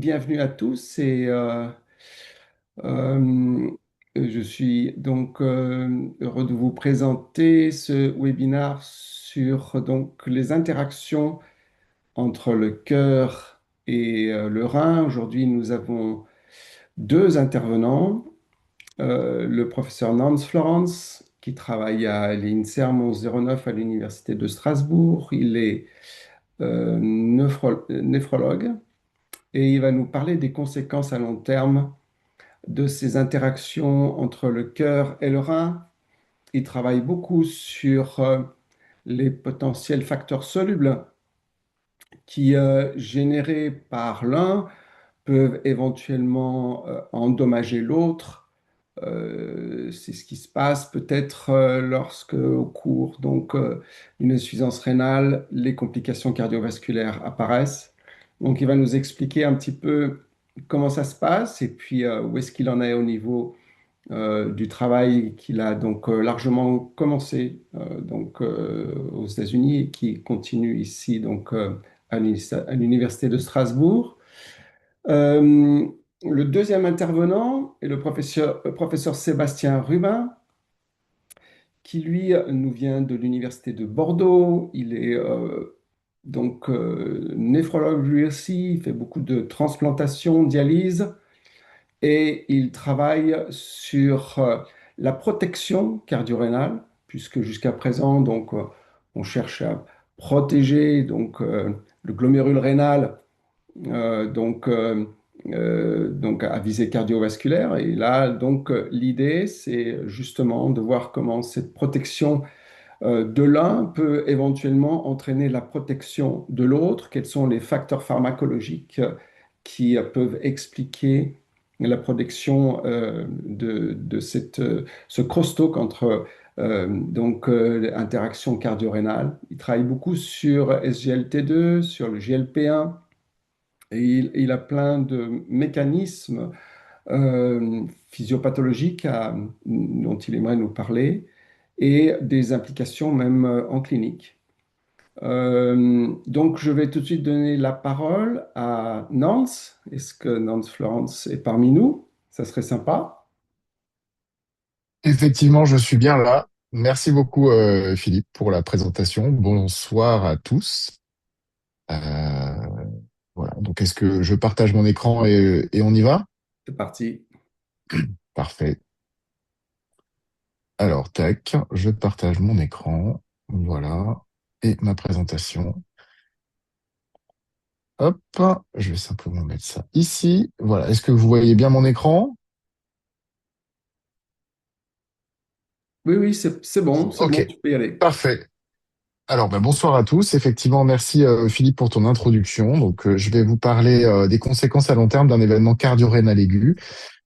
Bienvenue à tous euh, je suis donc heureux de vous présenter ce webinaire sur donc les interactions entre le cœur et le rein. Aujourd'hui, nous avons deux intervenants. Le professeur Nans Florence qui travaille à l'INSERM 1109 à l'Université de Strasbourg. Il est néphrologue et il va nous parler des conséquences à long terme de ces interactions entre le cœur et le rein. Il travaille beaucoup sur les potentiels facteurs solubles qui, générés par l'un, peuvent éventuellement endommager l'autre. C'est ce qui se passe peut-être lorsque, au cours d'une insuffisance rénale, les complications cardiovasculaires apparaissent. Donc, il va nous expliquer un petit peu comment ça se passe et puis où est-ce qu'il en est au niveau du travail qu'il a donc largement commencé aux États-Unis et qui continue ici à l'Université de Strasbourg. Euh, le deuxième intervenant est le professeur Sébastien Rubin, qui lui nous vient de l'Université de Bordeaux. Il est néphrologue lui aussi, il fait beaucoup de transplantation, dialyse et il travaille sur la protection cardio-rénale, puisque jusqu'à présent, on cherche à protéger le glomérule rénal euh, donc, euh, à visée cardiovasculaire. Et là, l'idée, c'est justement de voir comment cette protection de l'un peut éventuellement entraîner la protection de l'autre, quels sont les facteurs pharmacologiques qui peuvent expliquer la protection ce crosstalk entre interaction cardio-rénale. Il travaille beaucoup sur SGLT2, sur le GLP1, et il a plein de mécanismes physiopathologiques dont il aimerait nous parler et des implications même en clinique. Donc, je vais tout de suite donner la parole à Nance. Est-ce que Nance Florence est parmi nous? Ça serait sympa. Effectivement, je suis bien là. Merci beaucoup, Philippe, pour la présentation. Bonsoir à tous. Euh, voilà. Donc, est-ce que je partage mon écran et on y va? C'est parti. Parfait. Alors, tac, je partage mon écran. Voilà. Et ma présentation. Hop, je vais simplement mettre ça ici. Voilà. Est-ce que vous voyez bien mon écran? Oui, oui, c'est bon, Ok, tu peux y aller. parfait. Alors, bonsoir à tous. Effectivement, merci Philippe pour ton introduction. Donc, je vais vous parler des conséquences à long terme d'un événement cardio-rénal aigu.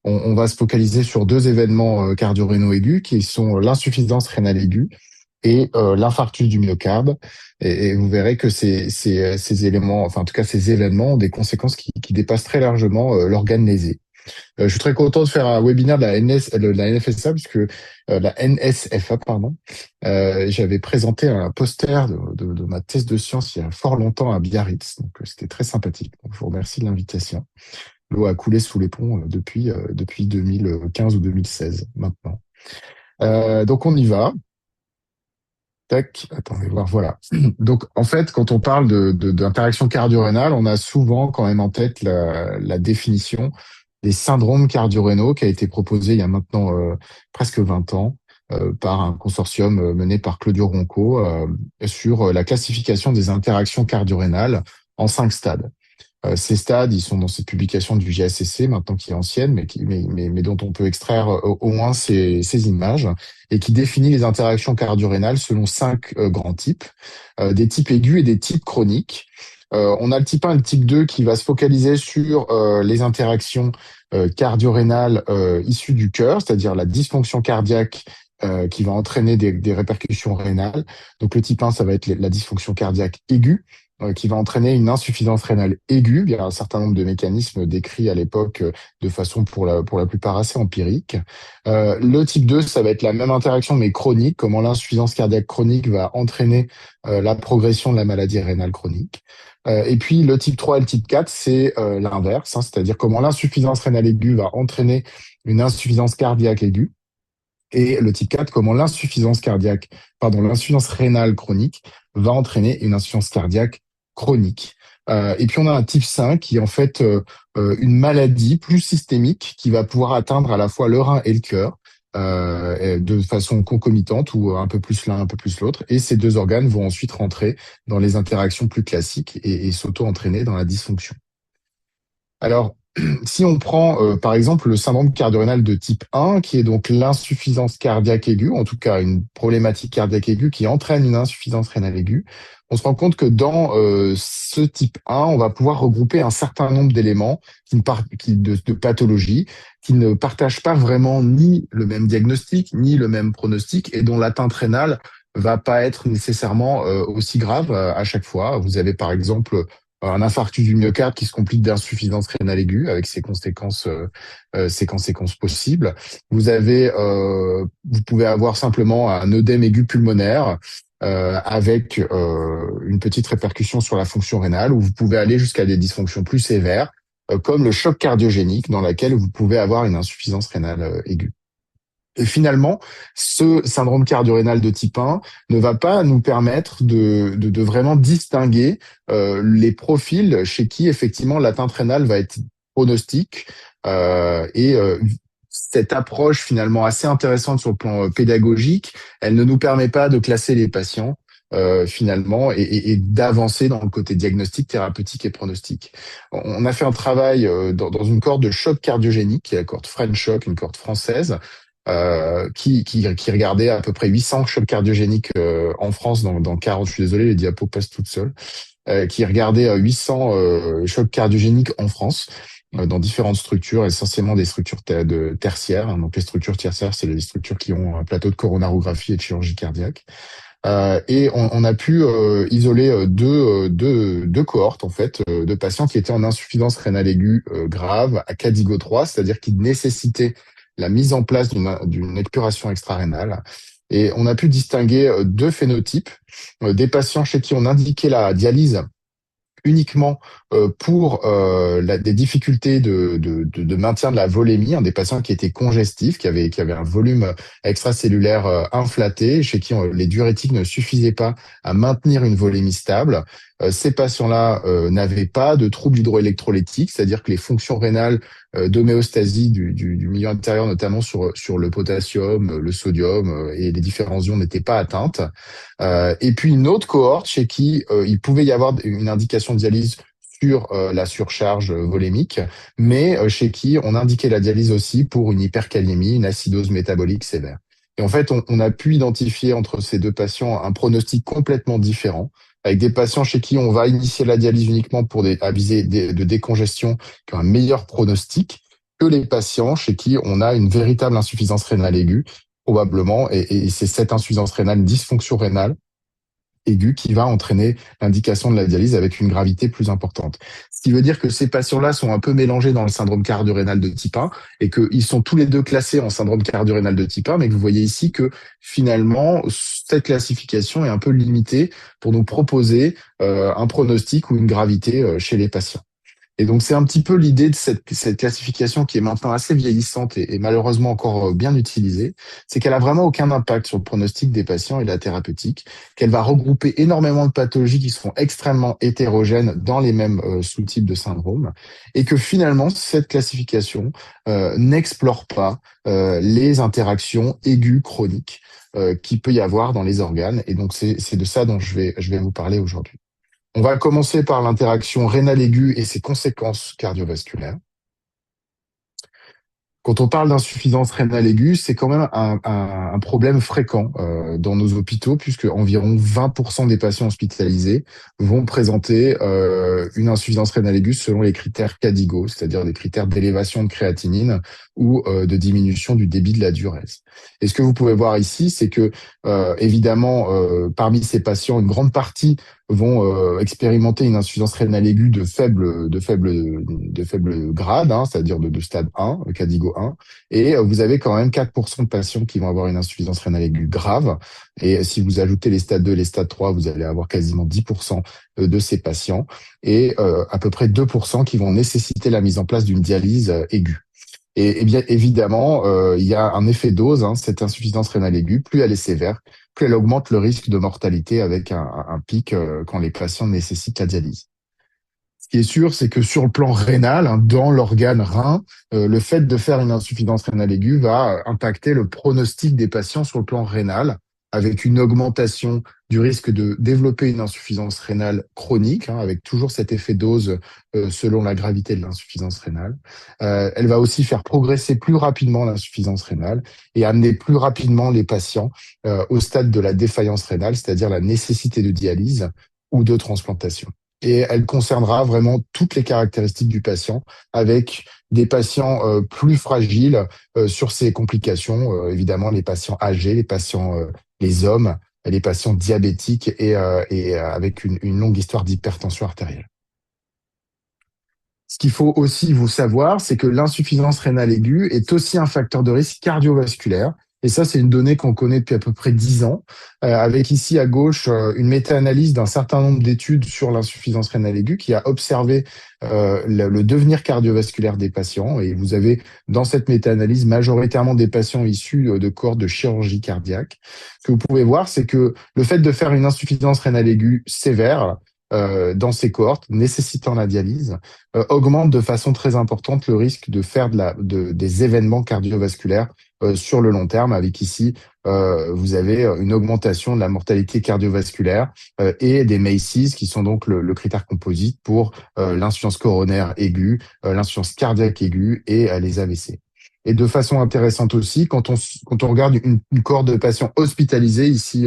On va se focaliser sur deux événements cardio-rénaux aigus qui sont l'insuffisance rénale aiguë et l'infarctus du myocarde. Et vous verrez que ces éléments, enfin en tout cas ces événements ont des conséquences qui dépassent très largement l'organe lésé. Je suis très content de faire un webinaire de la NFSA, puisque la NSFA, pardon. J'avais présenté un poster de ma thèse de science il y a fort longtemps à Biarritz, donc c'était très sympathique. Donc, je vous remercie de l'invitation. L'eau a coulé sous les ponts depuis 2015 ou 2016 maintenant. Donc on y va. Tac, attendez voir, voilà. Donc en fait, quand on parle d'interaction cardio-rénale, on a souvent quand même en tête la définition des syndromes cardio-rénaux qui a été proposée il y a maintenant presque 20 ans par un consortium mené par Claudio Ronco sur la classification des interactions cardio-rénales en 5 stades. Ces stades, ils sont dans cette publication du JSCC, maintenant qui est ancienne, mais dont on peut extraire au moins ces images, et qui définit les interactions cardio-rénales selon 5 grands types, des types aigus et des types chroniques. On a le type 1 et le type 2 qui va se focaliser sur les interactions cardio-rénales issues du cœur, c'est-à-dire la dysfonction cardiaque qui va entraîner des répercussions rénales. Donc le type 1, ça va être la dysfonction cardiaque aiguë. qui va entraîner une insuffisance rénale aiguë. Il y a un certain nombre de mécanismes décrits à l'époque de façon pour la plupart assez empirique. Le type 2, ça va être la même interaction mais chronique, comment l'insuffisance cardiaque chronique va entraîner la progression de la maladie rénale chronique. Et puis le type 3 et le type 4, c'est l'inverse, hein, c'est-à-dire comment l'insuffisance rénale aiguë va entraîner une insuffisance cardiaque aiguë. Et le type 4, comment l'insuffisance rénale chronique va entraîner une insuffisance cardiaque chronique. Et puis on a un type 5 qui est en fait une maladie plus systémique qui va pouvoir atteindre à la fois le rein et le cœur de façon concomitante ou un peu plus l'un, un peu plus l'autre. Et ces deux organes vont ensuite rentrer dans les interactions plus classiques et s'auto-entraîner dans la dysfonction. Alors, si on prend par exemple le syndrome cardio-rénal de type 1, qui est donc l'insuffisance cardiaque aiguë, en tout cas une problématique cardiaque aiguë qui entraîne une insuffisance rénale aiguë, on se rend compte que dans ce type 1, on va pouvoir regrouper un certain nombre d'éléments de pathologies qui ne partagent pas vraiment ni le même diagnostic, ni le même pronostic, et dont l'atteinte rénale va pas être nécessairement aussi grave à chaque fois. Vous avez par exemple un infarctus du myocarde qui se complique d'insuffisance rénale aiguë avec ses conséquences possibles. Vous pouvez avoir simplement un œdème aigu pulmonaire avec une petite répercussion sur la fonction rénale, ou vous pouvez aller jusqu'à des dysfonctions plus sévères, comme le choc cardiogénique, dans laquelle vous pouvez avoir une insuffisance rénale aiguë. Et finalement, ce syndrome cardio-rénal de type 1 ne va pas nous permettre de vraiment distinguer les profils chez qui effectivement l'atteinte rénale va être pronostique. Cette approche finalement assez intéressante sur le plan pédagogique, elle ne nous permet pas de classer les patients finalement et d'avancer dans le côté diagnostic, thérapeutique et pronostic. On a fait un travail dans une cohorte de choc cardiogénique, qui est la cohorte French Shock, une cohorte française, qui regardait à peu près 800 chocs cardiogéniques en France dans 40, je suis désolé, les diapos passent toutes seules, qui regardait 800 chocs cardiogéniques en France dans différentes structures, essentiellement des structures tertiaires. Hein. Donc les structures tertiaires, c'est les structures qui ont un plateau de coronarographie et de chirurgie cardiaque. Et on a pu isoler deux cohortes en fait de patients qui étaient en insuffisance rénale aiguë grave à Cadigo 3, c'est-à-dire qui nécessitaient la mise en place d'une épuration extra-rénale. Et on a pu distinguer deux phénotypes, des patients chez qui on indiquait la dialyse uniquement pour des difficultés de maintien de la volémie, hein, des patients qui étaient congestifs, qui avaient un volume extracellulaire inflaté, chez qui les diurétiques ne suffisaient pas à maintenir une volémie stable. Ces patients-là n'avaient pas de troubles hydroélectrolytiques, c'est-à-dire que les fonctions rénales d'homéostasie du milieu intérieur, notamment sur le potassium, le sodium et les différents ions, n'étaient pas atteintes. Et puis une autre cohorte chez qui il pouvait y avoir une indication de dialyse sur la surcharge volémique, mais chez qui on indiquait la dialyse aussi pour une hyperkaliémie, une acidose métabolique sévère. Et en fait, on a pu identifier entre ces deux patients un pronostic complètement différent, avec des patients chez qui on va initier la dialyse uniquement pour à visée de décongestion, qui ont un meilleur pronostic, que les patients chez qui on a une véritable insuffisance rénale aiguë, probablement, et c'est cette insuffisance rénale, une dysfonction rénale aiguë qui va entraîner l'indication de la dialyse avec une gravité plus importante. Ce qui veut dire que ces patients-là sont un peu mélangés dans le syndrome cardio-rénal de type 1 et qu'ils sont tous les deux classés en syndrome cardio-rénal de type 1, mais que vous voyez ici que finalement, cette classification est un peu limitée pour nous proposer un pronostic ou une gravité chez les patients. Et donc, c'est un petit peu l'idée de cette classification qui est maintenant assez vieillissante et malheureusement encore bien utilisée. C'est qu'elle a vraiment aucun impact sur le pronostic des patients et la thérapeutique, qu'elle va regrouper énormément de pathologies qui seront extrêmement hétérogènes dans les mêmes sous-types de syndromes et que finalement, cette classification n'explore pas les interactions aiguës chroniques qu'il peut y avoir dans les organes. Et donc, c'est de ça dont je vais vous parler aujourd'hui. On va commencer par l'interaction rénale aiguë et ses conséquences cardiovasculaires. Quand on parle d'insuffisance rénale aiguë, c'est quand même un problème fréquent dans nos hôpitaux, puisque environ 20% des patients hospitalisés vont présenter une insuffisance rénale aiguë selon les critères CADIGO, c'est-à-dire des critères d'élévation de créatinine ou de diminution du débit de la diurèse. Et ce que vous pouvez voir ici, c'est que évidemment, parmi ces patients, une grande partie vont expérimenter une insuffisance rénale aiguë de faible grade, hein, c'est-à-dire de stade 1, Cadigo 1, et vous avez quand même 4% de patients qui vont avoir une insuffisance rénale aiguë grave. Et si vous ajoutez les stades 2, les stades 3, vous allez avoir quasiment 10% de ces patients et à peu près 2% qui vont nécessiter la mise en place d'une dialyse aiguë. Et bien évidemment, il y a un effet dose, hein, cette insuffisance rénale aiguë, plus elle est sévère, plus elle augmente le risque de mortalité avec un pic quand les patients nécessitent la dialyse. Ce qui est sûr, c'est que sur le plan rénal, hein, dans l'organe rein, le fait de faire une insuffisance rénale aiguë va impacter le pronostic des patients sur le plan rénal, avec une augmentation du risque de développer une insuffisance rénale chronique, hein, avec toujours cet effet dose selon la gravité de l'insuffisance rénale. Elle va aussi faire progresser plus rapidement l'insuffisance rénale et amener plus rapidement les patients au stade de la défaillance rénale, c'est-à-dire la nécessité de dialyse ou de transplantation. Et elle concernera vraiment toutes les caractéristiques du patient, avec des patients plus fragiles sur ces complications, évidemment les patients âgés, les hommes, les patients diabétiques et avec une longue histoire d'hypertension artérielle. Ce qu'il faut aussi vous savoir, c'est que l'insuffisance rénale aiguë est aussi un facteur de risque cardiovasculaire. Et ça, c'est une donnée qu'on connaît depuis à peu près 10 ans, avec ici à gauche une méta-analyse d'un certain nombre d'études sur l'insuffisance rénale aiguë qui a observé le devenir cardiovasculaire des patients. Et vous avez dans cette méta-analyse majoritairement des patients issus de cohortes de chirurgie cardiaque. Ce que vous pouvez voir, c'est que le fait de faire une insuffisance rénale aiguë sévère dans ces cohortes nécessitant la dialyse augmente de façon très importante le risque de faire des événements cardiovasculaires sur le long terme, avec ici, vous avez une augmentation de la mortalité cardiovasculaire et des MACES, qui sont donc le critère composite pour l'insuffisance coronaire aiguë, l'insuffisance cardiaque aiguë et les AVC. Et de façon intéressante aussi, quand on regarde une cohorte de patients hospitalisés, ici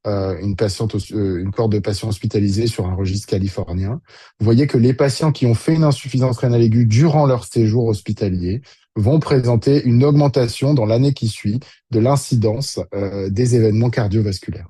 une cohorte de patients hospitalisés sur un registre californien, vous voyez que les patients qui ont fait une insuffisance rénale aiguë durant leur séjour hospitalier vont présenter une augmentation dans l'année qui suit de l'incidence des événements cardiovasculaires.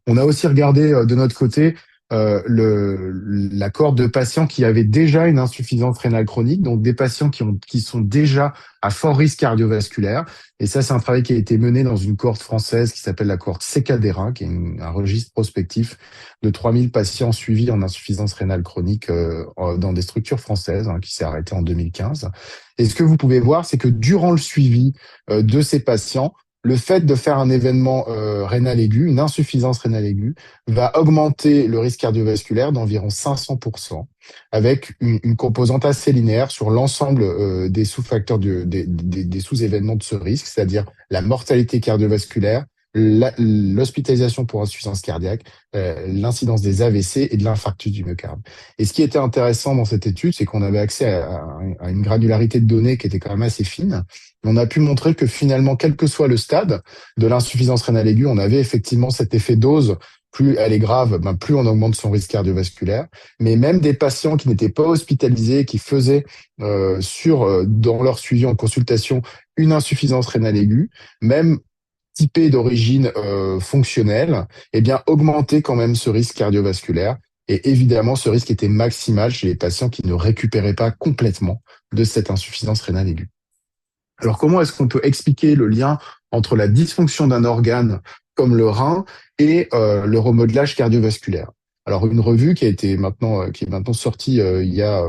On a aussi regardé de notre côté la cohorte de patients qui avaient déjà une insuffisance rénale chronique, donc des patients qui sont déjà à fort risque cardiovasculaire. Et ça, c'est un travail qui a été mené dans une cohorte française qui s'appelle la cohorte CKDERA, qui est un registre prospectif de 3000 patients suivis en insuffisance rénale chronique dans des structures françaises, hein, qui s'est arrêtée en 2015. Et ce que vous pouvez voir, c'est que durant le suivi de ces patients, le fait de faire un événement rénal aigu, une insuffisance rénale aiguë, va augmenter le risque cardiovasculaire d'environ 500%, avec une composante assez linéaire sur l'ensemble des sous-facteurs des sous-événements de ce risque, c'est-à-dire la mortalité cardiovasculaire, l'hospitalisation pour insuffisance cardiaque, l'incidence des AVC et de l'infarctus du myocarde. Et ce qui était intéressant dans cette étude, c'est qu'on avait accès à une granularité de données qui était quand même assez fine. On a pu montrer que finalement, quel que soit le stade de l'insuffisance rénale aiguë, on avait effectivement cet effet dose. Plus elle est grave, ben plus on augmente son risque cardiovasculaire. Mais même des patients qui n'étaient pas hospitalisés, qui faisaient dans leur suivi en consultation une insuffisance rénale aiguë, même typée d'origine fonctionnelle, eh bien augmenter quand même ce risque cardiovasculaire. Et évidemment, ce risque était maximal chez les patients qui ne récupéraient pas complètement de cette insuffisance rénale aiguë. Alors, comment est-ce qu'on peut expliquer le lien entre la dysfonction d'un organe comme le rein et le remodelage cardiovasculaire? Alors, une revue qui est maintenant sortie il y a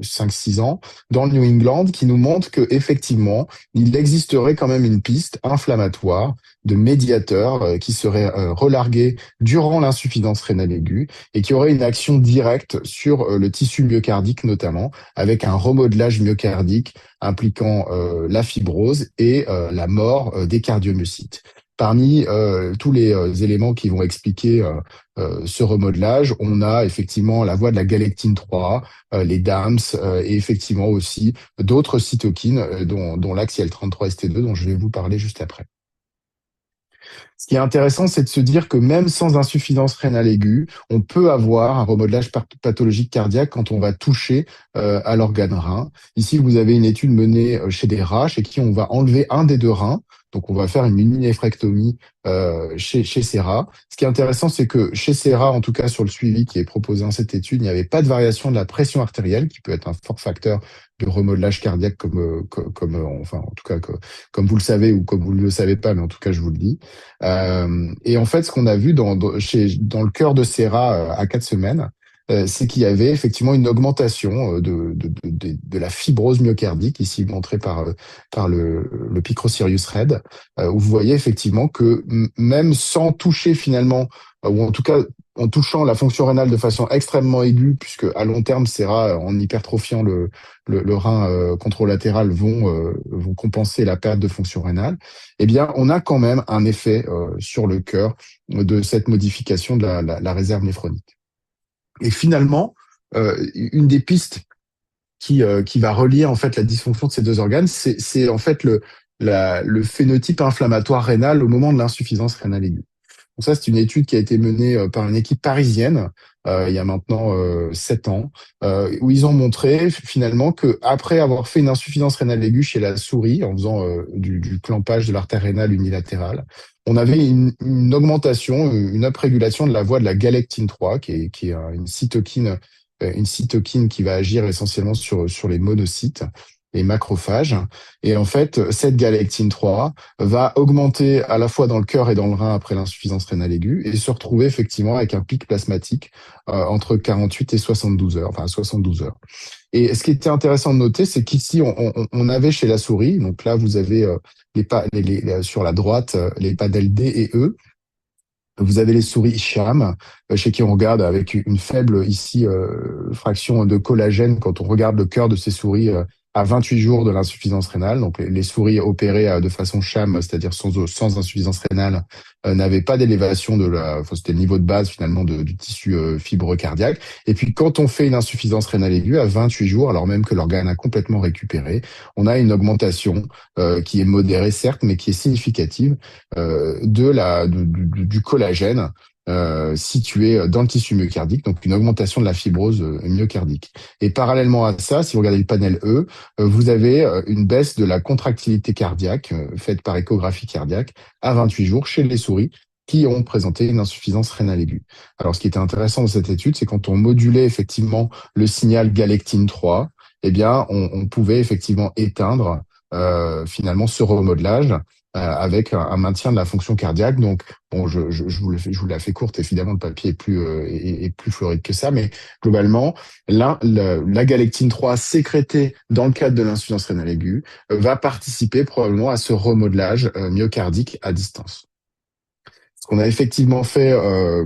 5-6 ans dans le New England qui nous montre que effectivement, il existerait quand même une piste inflammatoire de médiateurs qui seraient relargués durant l'insuffisance rénale aiguë et qui aurait une action directe sur le tissu myocardique notamment, avec un remodelage myocardique impliquant la fibrose et la mort des cardiomyocytes. Parmi tous les éléments qui vont expliquer ce remodelage, on a effectivement la voie de la galectine 3, les DAMS et effectivement aussi d'autres cytokines dont l'axial 33 ST2 dont je vais vous parler juste après. Ce qui est intéressant, c'est de se dire que même sans insuffisance rénale aiguë, on peut avoir un remodelage pathologique cardiaque quand on va toucher à l'organe rein. Ici, vous avez une étude menée chez des rats chez qui on va enlever un des deux reins. Donc, on va faire une mini-néphrectomie chez ces rats. Ce qui est intéressant, c'est que chez ces rats, en tout cas sur le suivi qui est proposé dans cette étude, il n'y avait pas de variation de la pression artérielle, qui peut être un fort facteur de remodelage cardiaque, enfin, en tout cas, comme vous le savez ou comme vous ne le savez pas, mais en tout cas, je vous le dis. Et en fait, ce qu'on a vu dans le cœur de ces rats à 4 semaines, c'est qu'il y avait effectivement une augmentation de la fibrose myocardique, ici montrée par le Picrocirius Red, où vous voyez effectivement que même sans toucher finalement, ou en tout cas en touchant la fonction rénale de façon extrêmement aiguë, puisque à long terme, ces rats, en hypertrophiant le rein contralatéral, vont compenser la perte de fonction rénale, eh bien, on a quand même un effet sur le cœur de cette modification de la réserve néphronique. Et finalement, une des pistes qui va relier en fait la dysfonction de ces deux organes, c'est en fait le phénotype inflammatoire rénal au moment de l'insuffisance rénale aiguë. Donc ça, c'est une étude qui a été menée par une équipe parisienne il y a maintenant 7 ans, où ils ont montré finalement que après avoir fait une insuffisance rénale aiguë chez la souris en faisant du clampage de l'artère rénale unilatérale, on avait une augmentation, une uprégulation de la voie de la galectine 3, qui est une cytokine qui va agir essentiellement sur les monocytes, les macrophages. Et en fait, cette galectine 3 va augmenter à la fois dans le cœur et dans le rein après l'insuffisance rénale aiguë et se retrouver effectivement avec un pic plasmatique entre 48 et 72 heures, enfin 72 heures. Et ce qui était intéressant de noter, c'est qu'ici, on avait chez la souris, donc là, vous avez sur la droite les panels D et E. Vous avez les souris Sham, chez qui on regarde avec une faible ici fraction de collagène quand on regarde le cœur de ces souris à 28 jours de l'insuffisance rénale. Donc les souris opérées de façon Sham, c'est-à-dire sans insuffisance rénale, n'avaient pas d'élévation enfin, c'était le niveau de base finalement du tissu fibreux cardiaque. Et puis quand on fait une insuffisance rénale aiguë à 28 jours, alors même que l'organe a complètement récupéré, on a une augmentation qui est modérée certes, mais qui est significative du collagène situé dans le tissu myocardique, donc une augmentation de la fibrose myocardique. Et parallèlement à ça, si vous regardez le panel E, vous avez une baisse de la contractilité cardiaque faite par échographie cardiaque à 28 jours chez les souris qui ont présenté une insuffisance rénale aiguë. Alors, ce qui était intéressant dans cette étude, c'est quand on modulait effectivement le signal galectine 3, eh bien, on pouvait effectivement éteindre finalement ce remodelage avec un maintien de la fonction cardiaque. Donc, bon, je vous la fais courte, évidemment, le papier est plus floride que ça, mais globalement, la galectine 3 sécrétée dans le cadre de l'insuffisance rénale aiguë va participer probablement à ce remodelage myocardique à distance. Ce qu'on a effectivement fait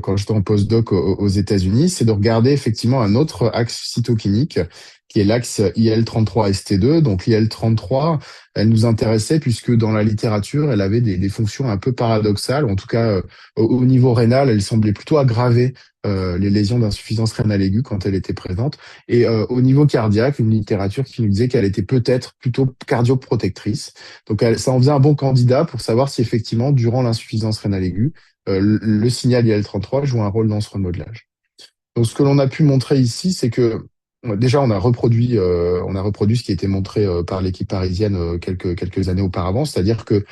quand j'étais en postdoc aux États-Unis, c'est de regarder effectivement un autre axe cytokinique qui est l'axe IL-33-ST2. Donc l'IL-33, elle nous intéressait puisque dans la littérature, elle avait des fonctions un peu paradoxales. En tout cas, au niveau rénal, elle semblait plutôt aggraver les lésions d'insuffisance rénale aiguë quand elle était présente. Et au niveau cardiaque, une littérature qui nous disait qu'elle était peut-être plutôt cardioprotectrice. Donc ça en faisait un bon candidat pour savoir si effectivement, durant l'insuffisance rénale aiguë, le signal IL-33 joue un rôle dans ce remodelage. Donc, ce que l'on a pu montrer ici, c'est que déjà on a reproduit ce qui a été montré par l'équipe parisienne quelques années auparavant, c'est-à-dire que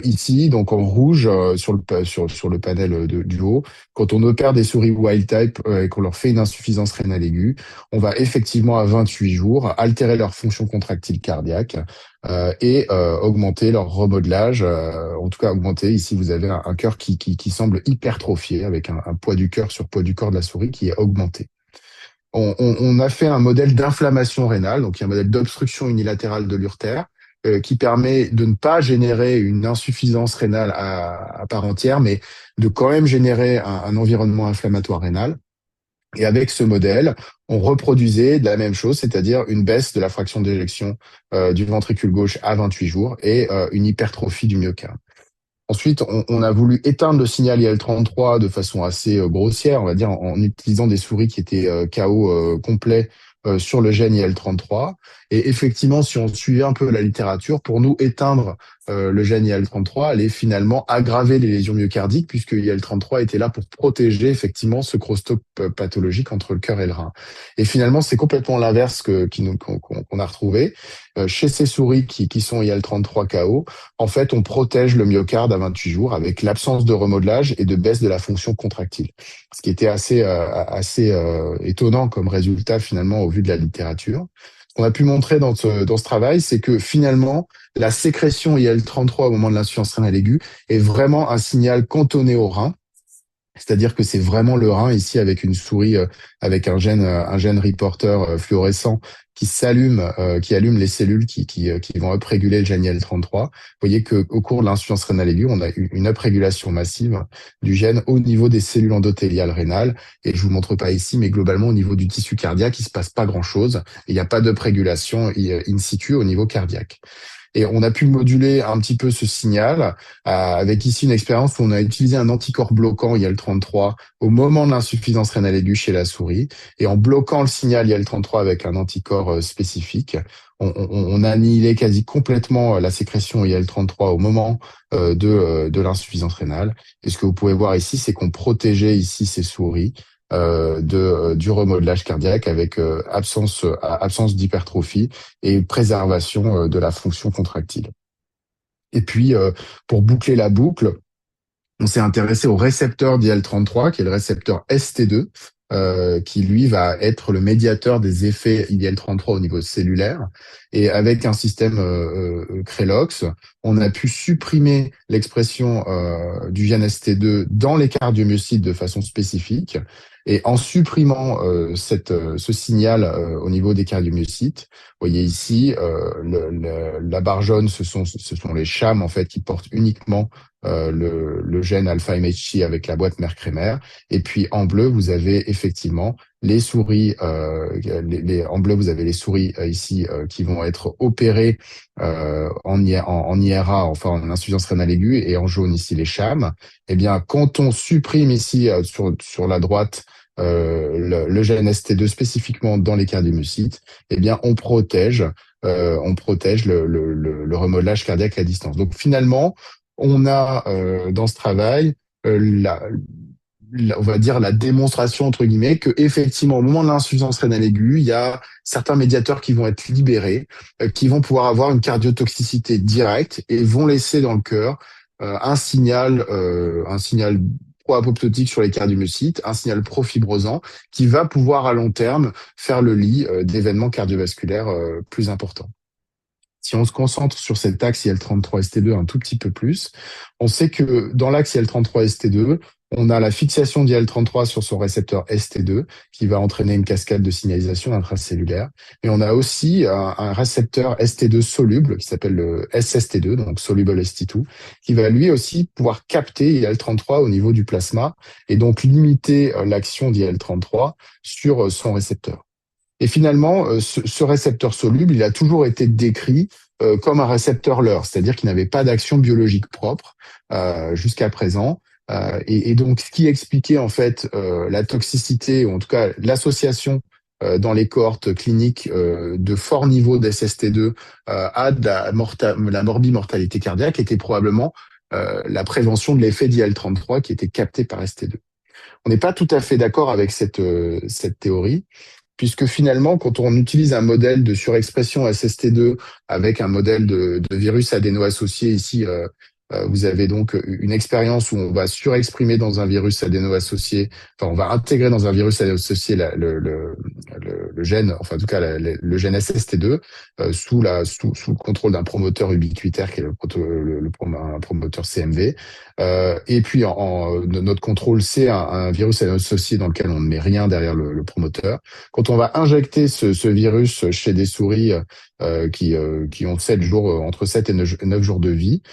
ici, donc en rouge sur le panel du haut, quand on opère des souris wild type et qu'on leur fait une insuffisance rénale aiguë, on va effectivement à 28 jours altérer leur fonction contractile cardiaque et augmenter leur remodelage, en tout cas augmenter. Ici, vous avez un cœur qui semble hypertrophié avec un poids du cœur sur poids du corps de la souris qui est augmenté. On a fait un modèle d'inflammation rénale, donc il y a un modèle d'obstruction unilatérale de l'urtère qui permet de ne pas générer une insuffisance rénale à part entière, mais de quand même générer un environnement inflammatoire rénal. Et avec ce modèle, on reproduisait de la même chose, c'est-à-dire une baisse de la fraction d'éjection du ventricule gauche à 28 jours et une hypertrophie du myocarde. Ensuite, on a voulu éteindre le signal IL-33 de façon assez grossière, on va dire, en utilisant des souris qui étaient KO complet sur le gène IL-33. Et effectivement, si on suivait un peu la littérature, pour nous, éteindre le gène IL-33 allait finalement aggraver les lésions myocardiques puisque IL-33 était là pour protéger effectivement ce crosstalk pathologique entre le cœur et le rein. Et finalement, c'est complètement l'inverse qu'on a retrouvé. Chez ces souris qui sont IL-33 KO, en fait, on protège le myocarde à 28 jours avec l'absence de remodelage et de baisse de la fonction contractile. Ce qui était assez étonnant comme résultat finalement au vu de la littérature. Ce qu'on a pu montrer dans ce travail, c'est que finalement, la sécrétion IL-33 au moment de l'insuffisance rénale aiguë est vraiment un signal cantonné au rein. C'est-à-dire que c'est vraiment le rein ici avec une souris avec un gène reporter fluorescent qui s'allume, qui allume les cellules qui vont upréguler le gène IL-33. Vous voyez que au cours de l'insuffisance rénale aiguë, on a eu une uprégulation massive du gène au niveau des cellules endothéliales rénales. Et je vous montre pas ici, mais globalement au niveau du tissu cardiaque, il se passe pas grand-chose. Il n'y a pas d'uprégulation in situ au niveau cardiaque. Et on a pu moduler un petit peu ce signal avec ici une expérience où on a utilisé un anticorps bloquant IL-33 au moment de l'insuffisance rénale aiguë chez la souris. Et en bloquant le signal IL-33 avec un anticorps spécifique, on a annihilé quasi complètement la sécrétion IL-33 au moment de l'insuffisance rénale. Et ce que vous pouvez voir ici, c'est qu'on protégeait ici ces souris du remodelage cardiaque avec absence d'hypertrophie et préservation de la fonction contractile. Et puis, pour boucler la boucle, on s'est intéressé au récepteur d'IL-33, qui est le récepteur ST2, qui lui va être le médiateur des effets IL-33 au niveau cellulaire. Et avec un système Crelox, on a pu supprimer l'expression du gène ST2 dans les cardiomyocytes de façon spécifique. Et en supprimant ce signal au niveau des cardiomyocytes, vous voyez ici, la barre jaune, ce sont les CHAM en fait qui portent uniquement le gène alpha-MHC avec la boîte mère-crémère. Et puis en bleu, vous avez effectivement les souris. En bleu, vous avez les souris ici qui vont être opérées en IRA, enfin en insuffisance rénale aiguë, et en jaune ici les CHAM. Eh bien, quand on supprime ici sur la droite le gène ST2 spécifiquement dans les cardiomyocytes, eh bien, on protège le remodelage cardiaque à distance. Donc finalement, on a dans ce travail on va dire la démonstration entre guillemets que effectivement au moment de l'insuffisance rénale aiguë, il y a certains médiateurs qui vont être libérés, qui vont pouvoir avoir une cardiotoxicité directe et vont laisser dans le cœur un signal pro-apoptotique sur les cardiomyocytes, un signal pro-fibrosant qui va pouvoir à long terme faire le lit d'événements cardiovasculaires plus importants. Si on se concentre sur cet axe IL-33-ST2 un tout petit peu plus, on sait que dans l'axe IL-33-ST2, on a la fixation d'IL-33 sur son récepteur ST2 qui va entraîner une cascade de signalisation intracellulaire. Et on a aussi un récepteur ST2 soluble qui s'appelle le SST2, donc Soluble ST2, qui va lui aussi pouvoir capter IL-33 au niveau du plasma et donc limiter l'action d'IL-33 sur son récepteur. Et finalement, ce récepteur soluble, il a toujours été décrit comme un récepteur leurre, c'est-à-dire qu'il n'avait pas d'action biologique propre jusqu'à présent. Et donc, ce qui expliquait en fait la toxicité, ou en tout cas l'association dans les cohortes cliniques de fort niveau d'SST2 à de la morbimortalité cardiaque était probablement la prévention de l'effet d'IL-33 qui était capté par ST2. On n'est pas tout à fait d'accord avec cette théorie, puisque finalement, quand on utilise un modèle de surexpression SST2 avec un modèle de virus adéno-associé ici, vous avez donc une expérience où on va surexprimer dans un virus adéno-associé, enfin on va intégrer dans un virus adéno-associé le gène, enfin en tout cas le gène SST2 sous le contrôle d'un promoteur ubiquitaire qui est un promoteur CMV. Et puis notre contrôle, c'est un virus adéno-associé dans lequel on ne met rien derrière le promoteur. Quand on va injecter ce virus chez des souris qui ont 7 jours, entre 7 et 9 jours de vie,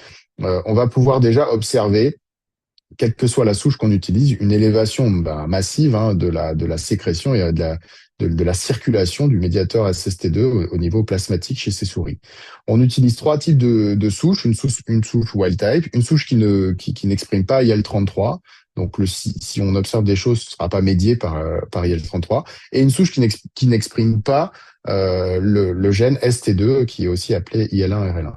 on va pouvoir déjà observer, quelle que soit la souche qu'on utilise, une élévation massive de la sécrétion et de la circulation du médiateur SST2 au niveau plasmatique chez ces souris. On utilise 3 types de souches, une souche wild type, une souche qui n'exprime pas IL-33. Donc, si on observe des choses, ce ne sera pas médié par IL-33. Et une souche qui n'exprime pas le gène ST2, qui est aussi appelé IL1-RL1.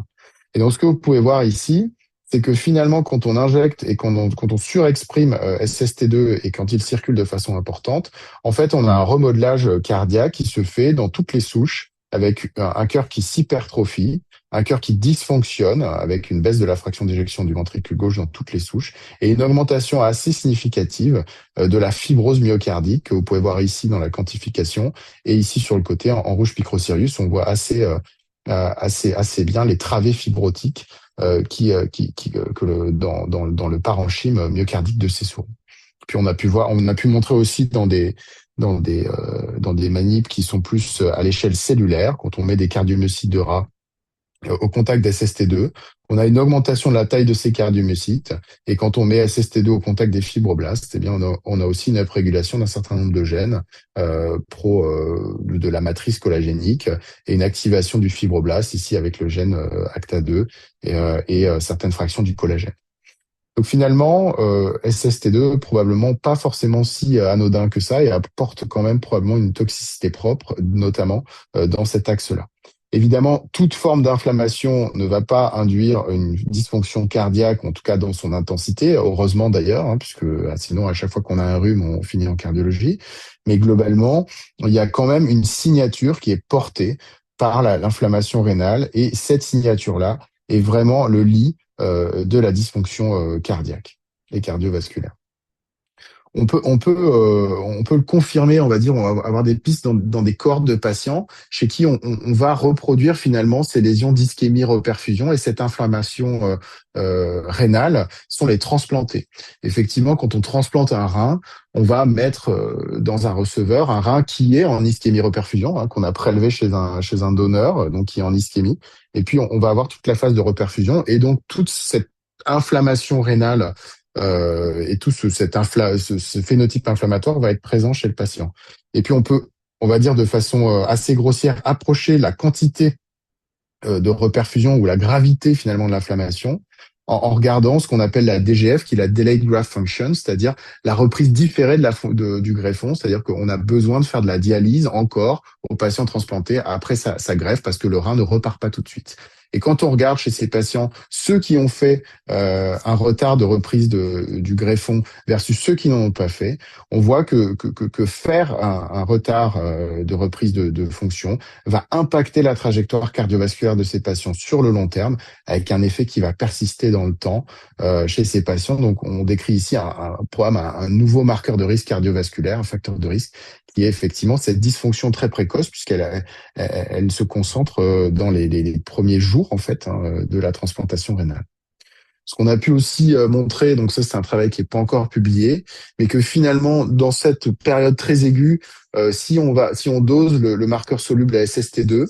Et donc, ce que vous pouvez voir ici, c'est que finalement, quand on injecte et quand on surexprime SST2 et quand il circule de façon importante, en fait, on a un remodelage cardiaque qui se fait dans toutes les souches avec un cœur qui s'hypertrophie, un cœur qui dysfonctionne avec une baisse de la fraction d'éjection du ventricule gauche dans toutes les souches et une augmentation assez significative de la fibrose myocardique que vous pouvez voir ici dans la quantification et ici sur le côté en rouge Picrocirius, on voit assez bien les travées fibrotiques dans le parenchyme myocardique de ces souris. Puis on a pu montrer aussi dans des manips qui sont plus à l'échelle cellulaire, quand on met des cardiomyocytes de rat au contact d'SST2, on a une augmentation de la taille de ces cardiomyocytes. Et quand on met SST2 au contact des fibroblastes, eh bien, on a aussi une uprégulation d'un certain nombre de gènes de la matrice collagénique et une activation du fibroblast, ici avec le gène ACTA2 et certaines fractions du collagène. Donc finalement, SST2, probablement pas forcément si anodin que ça et apporte quand même probablement une toxicité propre, notamment dans cet axe-là. Évidemment, toute forme d'inflammation ne va pas induire une dysfonction cardiaque, en tout cas dans son intensité, heureusement d'ailleurs, puisque sinon à chaque fois qu'on a un rhume, on finit en cardiologie. Mais globalement, il y a quand même une signature qui est portée par l'inflammation rénale et cette signature-là est vraiment le lit de la dysfonction cardiaque et cardiovasculaire. On peut le confirmer, on va dire, on va avoir des pistes dans des cohortes de patients chez qui on va reproduire finalement ces lésions d'ischémie-reperfusion et cette inflammation rénale sont les transplantés. Effectivement, quand on transplante un rein, on va mettre dans un receveur un rein qui est en ischémie-reperfusion, qu'on a prélevé chez un donneur, donc qui est en ischémie, et puis on va avoir toute la phase de reperfusion et donc toute cette inflammation rénale et tout ce phénotype inflammatoire va être présent chez le patient. Et puis on va dire de façon assez grossière, approcher la quantité de reperfusion ou la gravité finalement de l'inflammation en regardant ce qu'on appelle la DGF, qui est la Delayed Graft Function, c'est-à-dire la reprise différée du greffon, c'est-à-dire qu'on a besoin de faire de la dialyse encore au patient transplanté après sa greffe parce que le rein ne repart pas tout de suite. Et quand on regarde chez ces patients, ceux qui ont fait un retard de reprise du greffon versus ceux qui n'en ont pas fait, on voit que faire un retard de reprise de fonction va impacter la trajectoire cardiovasculaire de ces patients sur le long terme, avec un effet qui va persister dans le temps chez ces patients. Donc, on décrit ici un nouveau marqueur de risque cardiovasculaire, un facteur de risque, qui est effectivement cette dysfonction très précoce, elle se concentre dans les premiers jours en fait de la transplantation rénale. Ce qu'on a pu aussi montrer, donc ça c'est un travail qui n'est pas encore publié, mais que finalement dans cette période très aiguë, si on dose le marqueur soluble à SST2,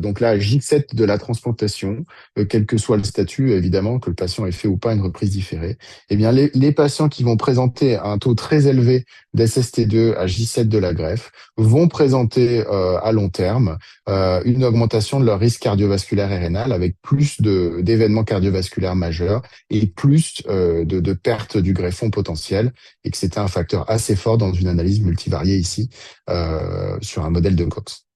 donc là J7 de la transplantation, quel que soit le statut évidemment que le patient ait fait ou pas une reprise différée, eh bien les patients qui vont présenter un taux très élevé d'SST2 à J7 de la greffe vont présenter à long terme une augmentation de leur risque cardiovasculaire et rénal avec plus d'événements cardiovasculaires majeurs et plus de pertes du greffon potentiel et que c'était un facteur assez fort dans une analyse multivariée ici sur un modèle de Cox.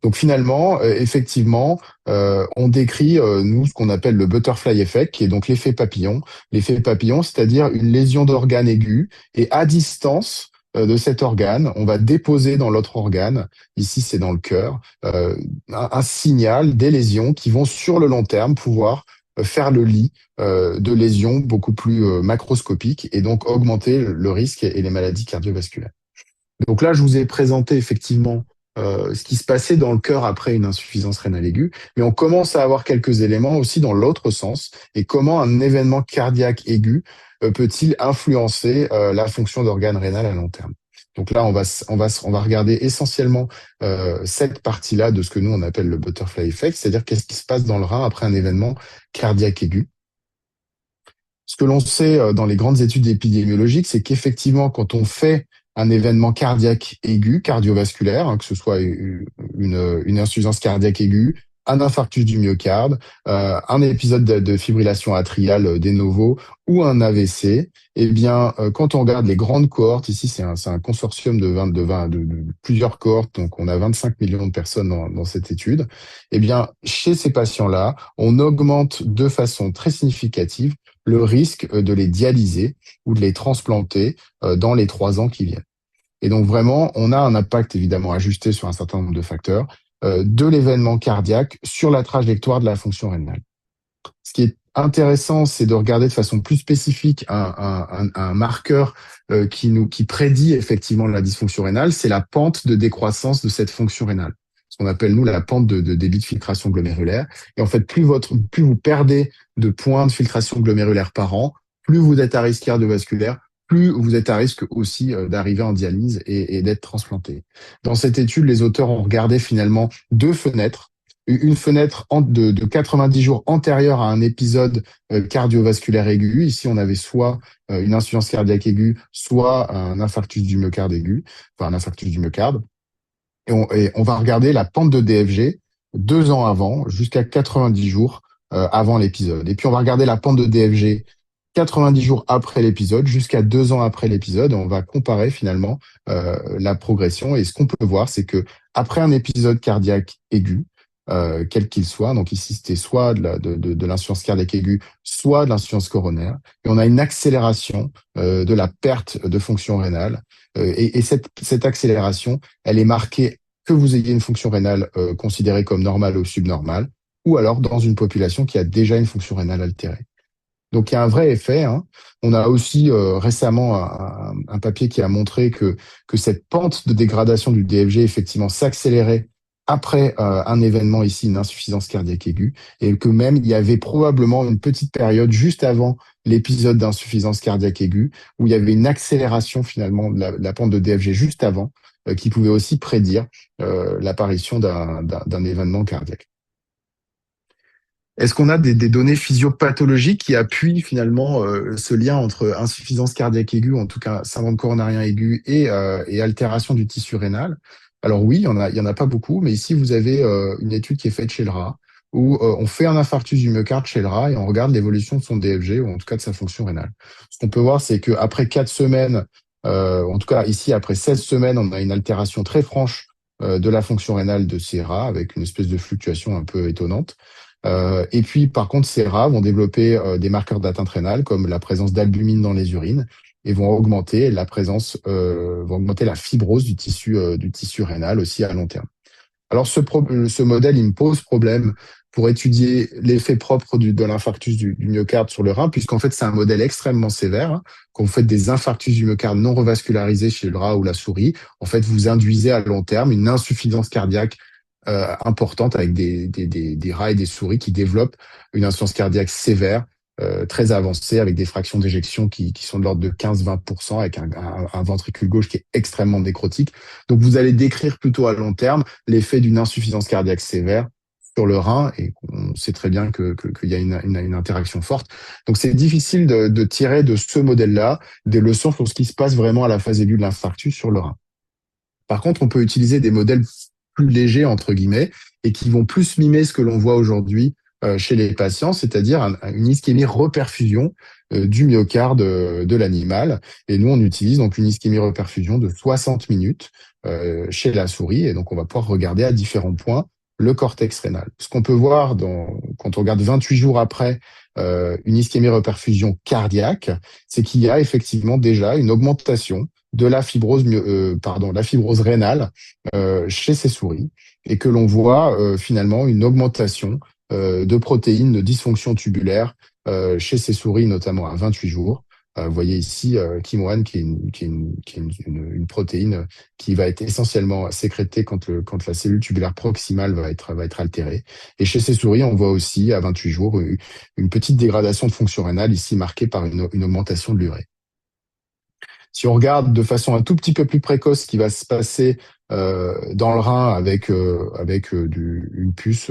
Donc finalement, effectivement, on décrit, nous, ce qu'on appelle le butterfly effect, qui est donc l'effet papillon. L'effet papillon, c'est-à-dire une lésion d'organe aigu, et à distance de cet organe, on va déposer dans l'autre organe, ici c'est dans le cœur, un signal des lésions qui vont sur le long terme pouvoir faire le lit de lésions beaucoup plus macroscopiques et donc augmenter le risque et les maladies cardiovasculaires. Donc là, je vous ai présenté effectivement ce qui se passait dans le cœur après une insuffisance rénale aiguë, mais on commence à avoir quelques éléments aussi dans l'autre sens et comment un événement cardiaque aigu peut-il influencer la fonction d'organe rénal à long terme. Donc là, on va regarder essentiellement cette partie-là de ce que nous on appelle le butterfly effect, c'est-à-dire qu'est-ce qui se passe dans le rein après un événement cardiaque aigu. Ce que l'on sait dans les grandes études épidémiologiques, c'est qu'effectivement, quand on fait un événement cardiaque aigu, cardiovasculaire, que ce soit une insuffisance cardiaque aiguë, un infarctus du myocarde, un épisode de fibrillation atriale de novo ou un AVC, eh bien, quand on regarde les grandes cohortes, ici c'est un consortium de plusieurs cohortes, donc on a 25 millions de personnes dans cette étude, eh bien, chez ces patients-là, on augmente de façon très significative le risque de les dialyser ou de les transplanter dans les 3 ans qui viennent. Et donc vraiment, on a un impact évidemment ajusté sur un certain nombre de facteurs de l'événement cardiaque sur la trajectoire de la fonction rénale. Ce qui est intéressant, c'est de regarder de façon plus spécifique un marqueur qui prédit effectivement la dysfonction rénale, c'est la pente de décroissance de cette fonction rénale. Ce qu'on appelle, nous, la pente de débit de filtration glomérulaire. Et en fait, plus vous perdez de points de filtration glomérulaire par an, plus vous êtes à risque cardiovasculaire, plus vous êtes à risque aussi d'arriver en dialyse et d'être transplanté. Dans cette étude, les auteurs ont regardé finalement 2 fenêtres, une fenêtre de 90 jours antérieure à un épisode cardiovasculaire aigu. Ici, on avait soit une insuffisance cardiaque aiguë, soit un infarctus du myocarde aigu, enfin un infarctus du myocarde. Et on va regarder la pente de DFG 2 ans avant, jusqu'à 90 jours avant l'épisode. Et puis, on va regarder la pente de DFG 90 jours après l'épisode, jusqu'à 2 ans après l'épisode. On va comparer finalement la progression. Et ce qu'on peut voir, c'est que après un épisode cardiaque aigu, quel qu'il soit, donc ici c'était soit de l'insuffisance cardiaque aiguë, soit de l'insuffisance coronaire, et on a une accélération de la perte de fonction rénale. Et cette accélération, elle est marquée que vous ayez une fonction rénale considérée comme normale ou subnormale, ou alors dans une population qui a déjà une fonction rénale altérée. Donc il y a un vrai effet, hein. On a aussi récemment un papier qui a montré que cette pente de dégradation du DFG effectivement s'accélérait après un événement ici, une insuffisance cardiaque aiguë, et que même il y avait probablement une petite période juste avant l'épisode d'insuffisance cardiaque aiguë où il y avait une accélération finalement de la pente de DFG juste avant, qui pouvait aussi prédire l'apparition d'un événement cardiaque. Est-ce qu'on a des données physiopathologiques qui appuient finalement ce lien entre insuffisance cardiaque aiguë, ou en tout cas syndrome coronarien aigu, et altération du tissu rénal? Alors oui, il y en a pas beaucoup, mais ici vous avez une étude qui est faite chez le rat, où on fait un infarctus du myocarde chez le rat et on regarde l'évolution de son DFG, ou en tout cas de sa fonction rénale. Ce qu'on peut voir, c'est qu'après 4 semaines, en tout cas ici après 16 semaines, on a une altération très franche de la fonction rénale de ces rats, avec une espèce de fluctuation un peu étonnante. Et puis, par contre, ces rats vont développer des marqueurs d'atteinte rénale, comme la présence d'albumine dans les urines, et vont augmenter vont augmenter la fibrose du tissu rénal aussi à long terme. Alors, ce modèle, il me pose problème pour étudier l'effet propre de l'infarctus du myocarde sur le rein, puisqu'en fait, c'est un modèle extrêmement sévère, hein. Quand vous faites des infarctus du myocarde non revascularisés chez le rat ou la souris, en fait, vous induisez à long terme une insuffisance cardiaque importante, avec des rats et des souris qui développent une insuffisance cardiaque sévère, très avancée, avec des fractions d'éjection qui sont de l'ordre de 15-20%, avec un ventricule gauche qui est extrêmement nécrotique. Donc vous allez décrire plutôt à long terme l'effet d'une insuffisance cardiaque sévère sur le rein, et on sait très bien qu'il y a une interaction forte. Donc c'est difficile de tirer de ce modèle-là des leçons sur ce qui se passe vraiment à la phase aiguë de l'infarctus sur le rein. Par contre, on peut utiliser des modèles plus légers, entre guillemets, et qui vont plus mimer ce que l'on voit aujourd'hui chez les patients, c'est-à-dire une ischémie-reperfusion du myocarde de l'animal. Et nous, on utilise donc une ischémie-reperfusion de 60 minutes chez la souris, et donc on va pouvoir regarder à différents points le cortex rénal. Ce qu'on peut voir quand on regarde 28 jours après une ischémie-reperfusion cardiaque, c'est qu'il y a effectivement déjà une augmentation de la fibrose rénale chez ces souris, et que l'on voit finalement une augmentation de protéines de dysfonction tubulaire chez ces souris, notamment à 28 jours. Vous voyez ici KIM-1, qui est une protéine qui va être essentiellement sécrétée quand la cellule tubulaire proximale va être altérée. Et chez ces souris, on voit aussi à 28 jours une petite dégradation de fonction rénale, ici marquée par une augmentation de l'urée. Si on regarde de façon un tout petit peu plus précoce ce qui va se passer dans le rein avec une puce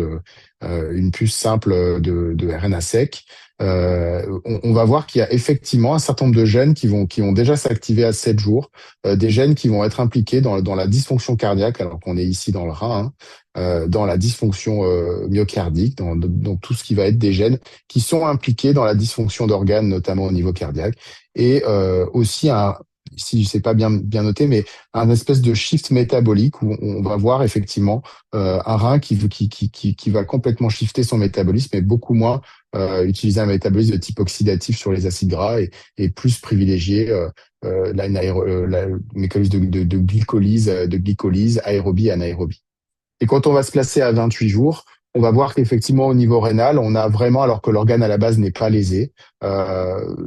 simple de RNA sec. On va voir qu'il y a effectivement un certain nombre de gènes qui vont déjà s'activer à 7 jours, des gènes qui vont être impliqués dans la dysfonction cardiaque, alors qu'on est ici dans le rein, hein, dans la dysfonction myocardique, dans tout ce qui va être des gènes qui sont impliqués dans la dysfonction d'organes, notamment au niveau cardiaque, et aussi si c'est pas bien noté, mais un espèce de shift métabolique où on va voir effectivement un rein qui va complètement shifter son métabolisme et beaucoup moins utiliser un métabolisme de type oxydatif sur les acides gras et plus privilégier la mécanisme de glycolyse, aérobie et anaérobie. Et quand on va se placer à 28 jours, on va voir qu'effectivement, au niveau rénal, on a vraiment, alors que l'organe à la base n'est pas lésé,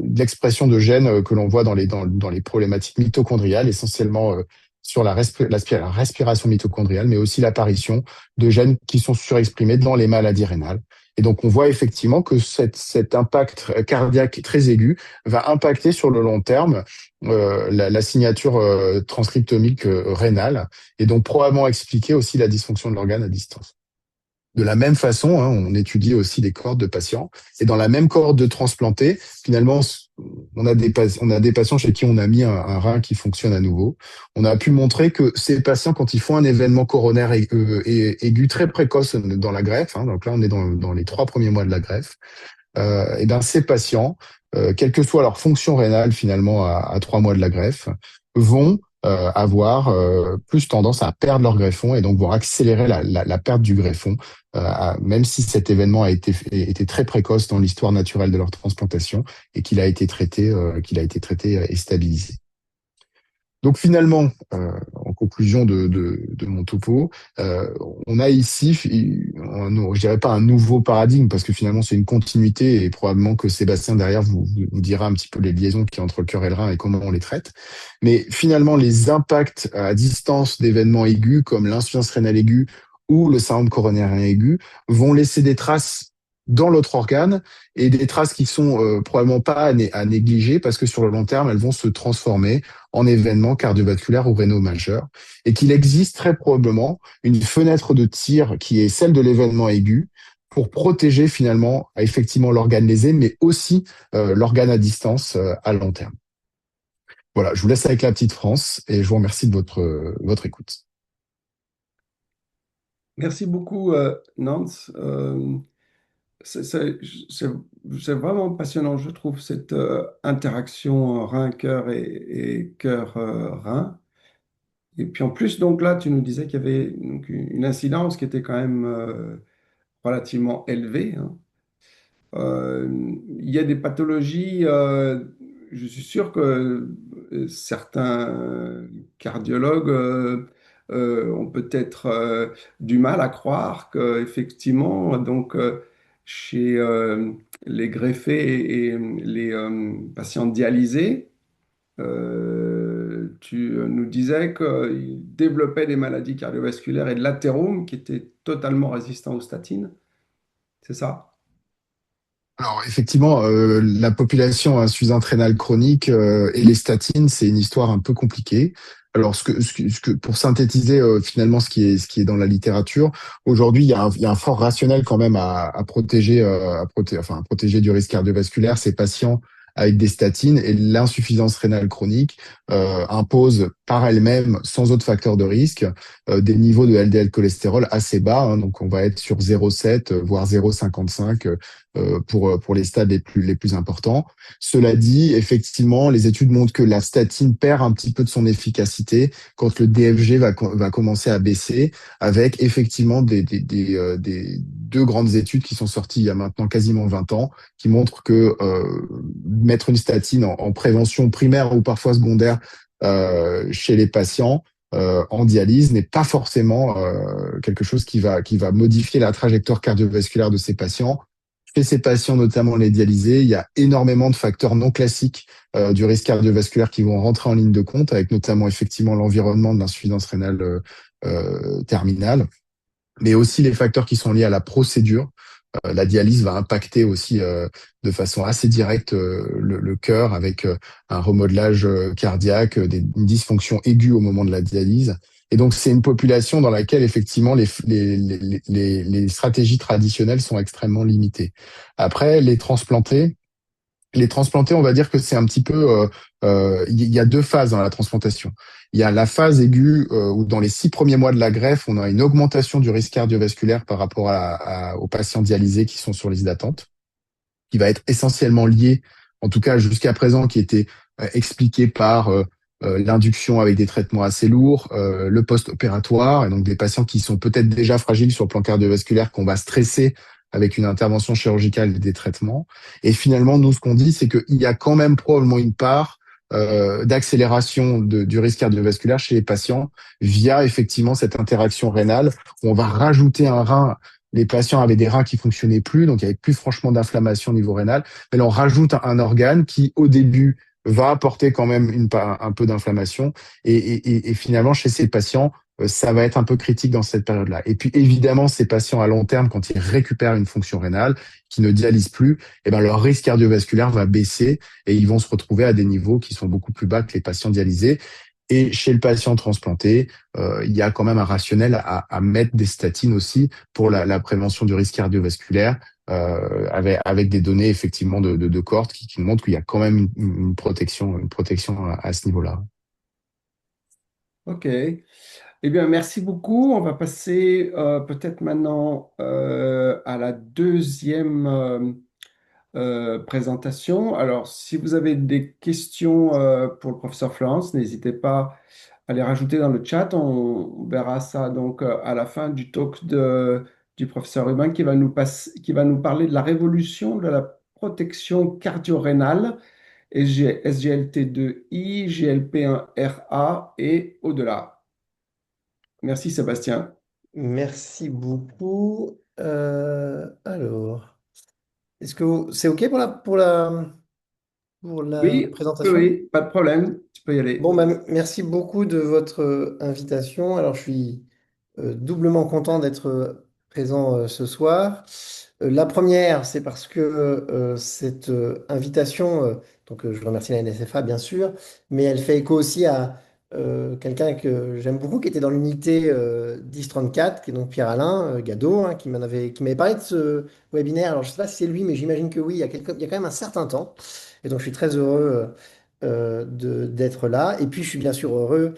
l'expression de gènes que l'on voit dans les problématiques mitochondriales, essentiellement sur la respiration mitochondriale, mais aussi l'apparition de gènes qui sont surexprimés dans les maladies rénales. Et donc, on voit effectivement que cet impact cardiaque très aigu va impacter sur le long terme la signature transcriptomique rénale et donc probablement expliquer aussi la dysfonction de l'organe à distance. De la même façon, hein, on étudie aussi des cohortes de patients. Et dans la même cohorte de transplantés, finalement, on a des patients chez qui on a mis un rein qui fonctionne à nouveau. On a pu montrer que ces patients, quand ils font un événement coronaire aigu très précoce dans la greffe, hein, donc là on est dans les 3 premiers mois de la greffe, et ben ces patients, quelle que soit leur fonction rénale finalement à 3 mois de la greffe, vont avoir plus tendance à perdre leur greffon et donc vont accélérer la perte du greffon, même si cet événement été très précoce dans l'histoire naturelle de leur transplantation et qu'il a été traité et stabilisé. Donc finalement, en conclusion de mon topo, on a ici, je dirais pas un nouveau paradigme parce que finalement c'est une continuité et probablement que Sébastien derrière vous dira un petit peu les liaisons qu'il y a entre le cœur et le rein et comment on les traite. Mais finalement, les impacts à distance d'événements aigus comme l'insuffisance rénale aiguë ou le syndrome coronaire aigu vont laisser des traces dans l'autre organe et des traces qui sont probablement pas à négliger parce que sur le long terme, elles vont se transformer en événements cardiovasculaires ou rénaux majeurs, et qu'il existe très probablement une fenêtre de tir qui est celle de l'événement aigu pour protéger finalement effectivement l'organe lésé, mais aussi l'organe à distance à long terme. Voilà, je vous laisse avec la petite France et je vous remercie de votre écoute. Merci beaucoup, Nance. C'est c'est- c'est- c'est vraiment passionnant, je trouve, cette interaction rein-cœur et cœur-rein. Et puis en plus, donc là, tu nous disais qu'il y avait donc, une incidence qui était quand même relativement élevée, hein. Il y a des pathologies, je suis sûr que certains cardiologues ont peut-être du mal à croire qu'effectivement, donc chez les greffés et les patients dialysés, tu nous disais qu'ils développaient des maladies cardiovasculaires et de l'athérome qui étaient totalement résistants aux statines, c'est ça? Alors effectivement, la population insuffisante rénale chronique et les statines, c'est une histoire un peu compliquée. Alors, pour synthétiser finalement ce qui est dans la littérature, aujourd'hui, il y a un fort rationnel quand même à protéger, enfin, à protéger du risque cardiovasculaire ces patients avec des statines et l'insuffisance rénale chronique impose par elle-même, sans autre facteur de risque, des niveaux de LDL cholestérol assez bas. Hein, donc, on va être sur 0,7 voire 0,55 pour les stades les plus importants. Cela dit, effectivement, les études montrent que la statine perd un petit peu de son efficacité quand le DFG va commencer à baisser, avec effectivement des deux grandes études qui sont sorties il y a maintenant quasiment 20 ans, qui montrent que mettre une statine en prévention primaire ou parfois secondaire chez les patients en dialyse n'est pas forcément quelque chose qui va modifier la trajectoire cardiovasculaire de ces patients. Chez ces patients, notamment les dialysés, il y a énormément de facteurs non classiques du risque cardiovasculaire qui vont rentrer en ligne de compte, avec notamment effectivement l'environnement de l'insuffisance rénale terminale, mais aussi les facteurs qui sont liés à la procédure. La dialyse va impacter aussi de façon assez directe le cœur avec un remodelage cardiaque, une dysfonction aiguë au moment de la dialyse. Et donc, c'est une population dans laquelle, effectivement, les stratégies traditionnelles sont extrêmement limitées. Après, les transplantés, on va dire que c'est un petit peu, il y a deux phases dans la transplantation. Il y a la phase aiguë où dans les 6 premiers mois de la greffe, on a une augmentation du risque cardiovasculaire par rapport aux patients dialysés qui sont sur liste d'attente, qui va être essentiellement lié, en tout cas jusqu'à présent, qui était expliqué par l'induction avec des traitements assez lourds, le post-opératoire, et donc des patients qui sont peut-être déjà fragiles sur le plan cardiovasculaire, qu'on va stresser avec une intervention chirurgicale et des traitements. Et finalement, nous, ce qu'on dit, c'est qu'il y a quand même probablement une part d'accélération du risque cardiovasculaire chez les patients via effectivement cette interaction rénale. Où on va rajouter un rein. Les patients avaient des reins qui fonctionnaient plus, donc il n'y avait plus franchement d'inflammation au niveau rénal. Mais là, on rajoute un organe qui, au début, va apporter quand même un peu d'inflammation. Et finalement, chez ces patients, ça va être un peu critique dans cette période-là. Et puis, évidemment, ces patients à long terme, quand ils récupèrent une fonction rénale, qui ne dialysent plus, eh ben, leur risque cardiovasculaire va baisser et ils vont se retrouver à des niveaux qui sont beaucoup plus bas que les patients dialysés. Et chez le patient transplanté, il y a quand même un rationnel à mettre des statines aussi pour la prévention du risque cardiovasculaire, avec des données effectivement de cohorte qui montrent qu'il y a quand même une protection à ce niveau-là. Ok. Eh bien, merci beaucoup. On va passer peut-être maintenant à la deuxième présentation. Alors, si vous avez des questions pour le professeur Florence, n'hésitez pas à les rajouter dans le chat. On verra ça donc à la fin du talk du professeur Rubin qui va nous parler de la révolution de la protection cardio-rénale, SGLT2I, GLP1RA et au-delà. Merci Sébastien. Merci beaucoup. Alors, est-ce que c'est OK pour la Oui, oui, présentation? oui, pas de problème. Tu peux y aller. Bon, bah, merci beaucoup de votre invitation. Alors, je suis doublement content d'être présent ce soir. La première, c'est parce que cette invitation, donc je remercie la NSFA bien sûr, mais elle fait écho aussi à quelqu'un que j'aime beaucoup, qui était dans l'unité 1034, qui est donc Pierre-Alain Gadot, hein, qui m'avait parlé de ce webinaire. Alors, je ne sais pas si c'est lui, mais j'imagine que oui, il y a quand même un certain temps. Et donc, je suis très heureux d'être là. Et puis, je suis bien sûr heureux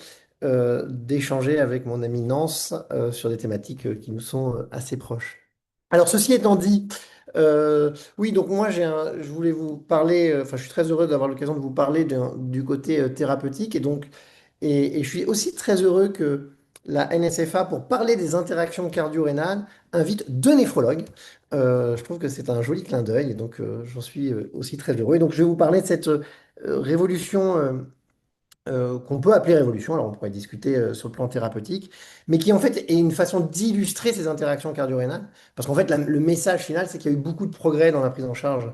d'échanger avec mon ami Nance sur des thématiques qui nous sont assez proches. Alors, ceci étant dit, oui, donc moi, je voulais vous parler, enfin, je suis très heureux d'avoir l'occasion de vous parler du côté thérapeutique. Et je suis aussi très heureux que la NSFA, pour parler des interactions cardio-rénales, invite deux néphrologues. Je trouve que c'est un joli clin d'œil, et donc j'en suis aussi très heureux. Et donc, je vais vous parler de cette révolution qu'on peut appeler révolution, alors on pourrait discuter sur le plan thérapeutique, mais qui en fait est une façon d'illustrer ces interactions cardio-rénales, parce qu'en fait le message final, c'est qu'il y a eu beaucoup de progrès dans la prise en charge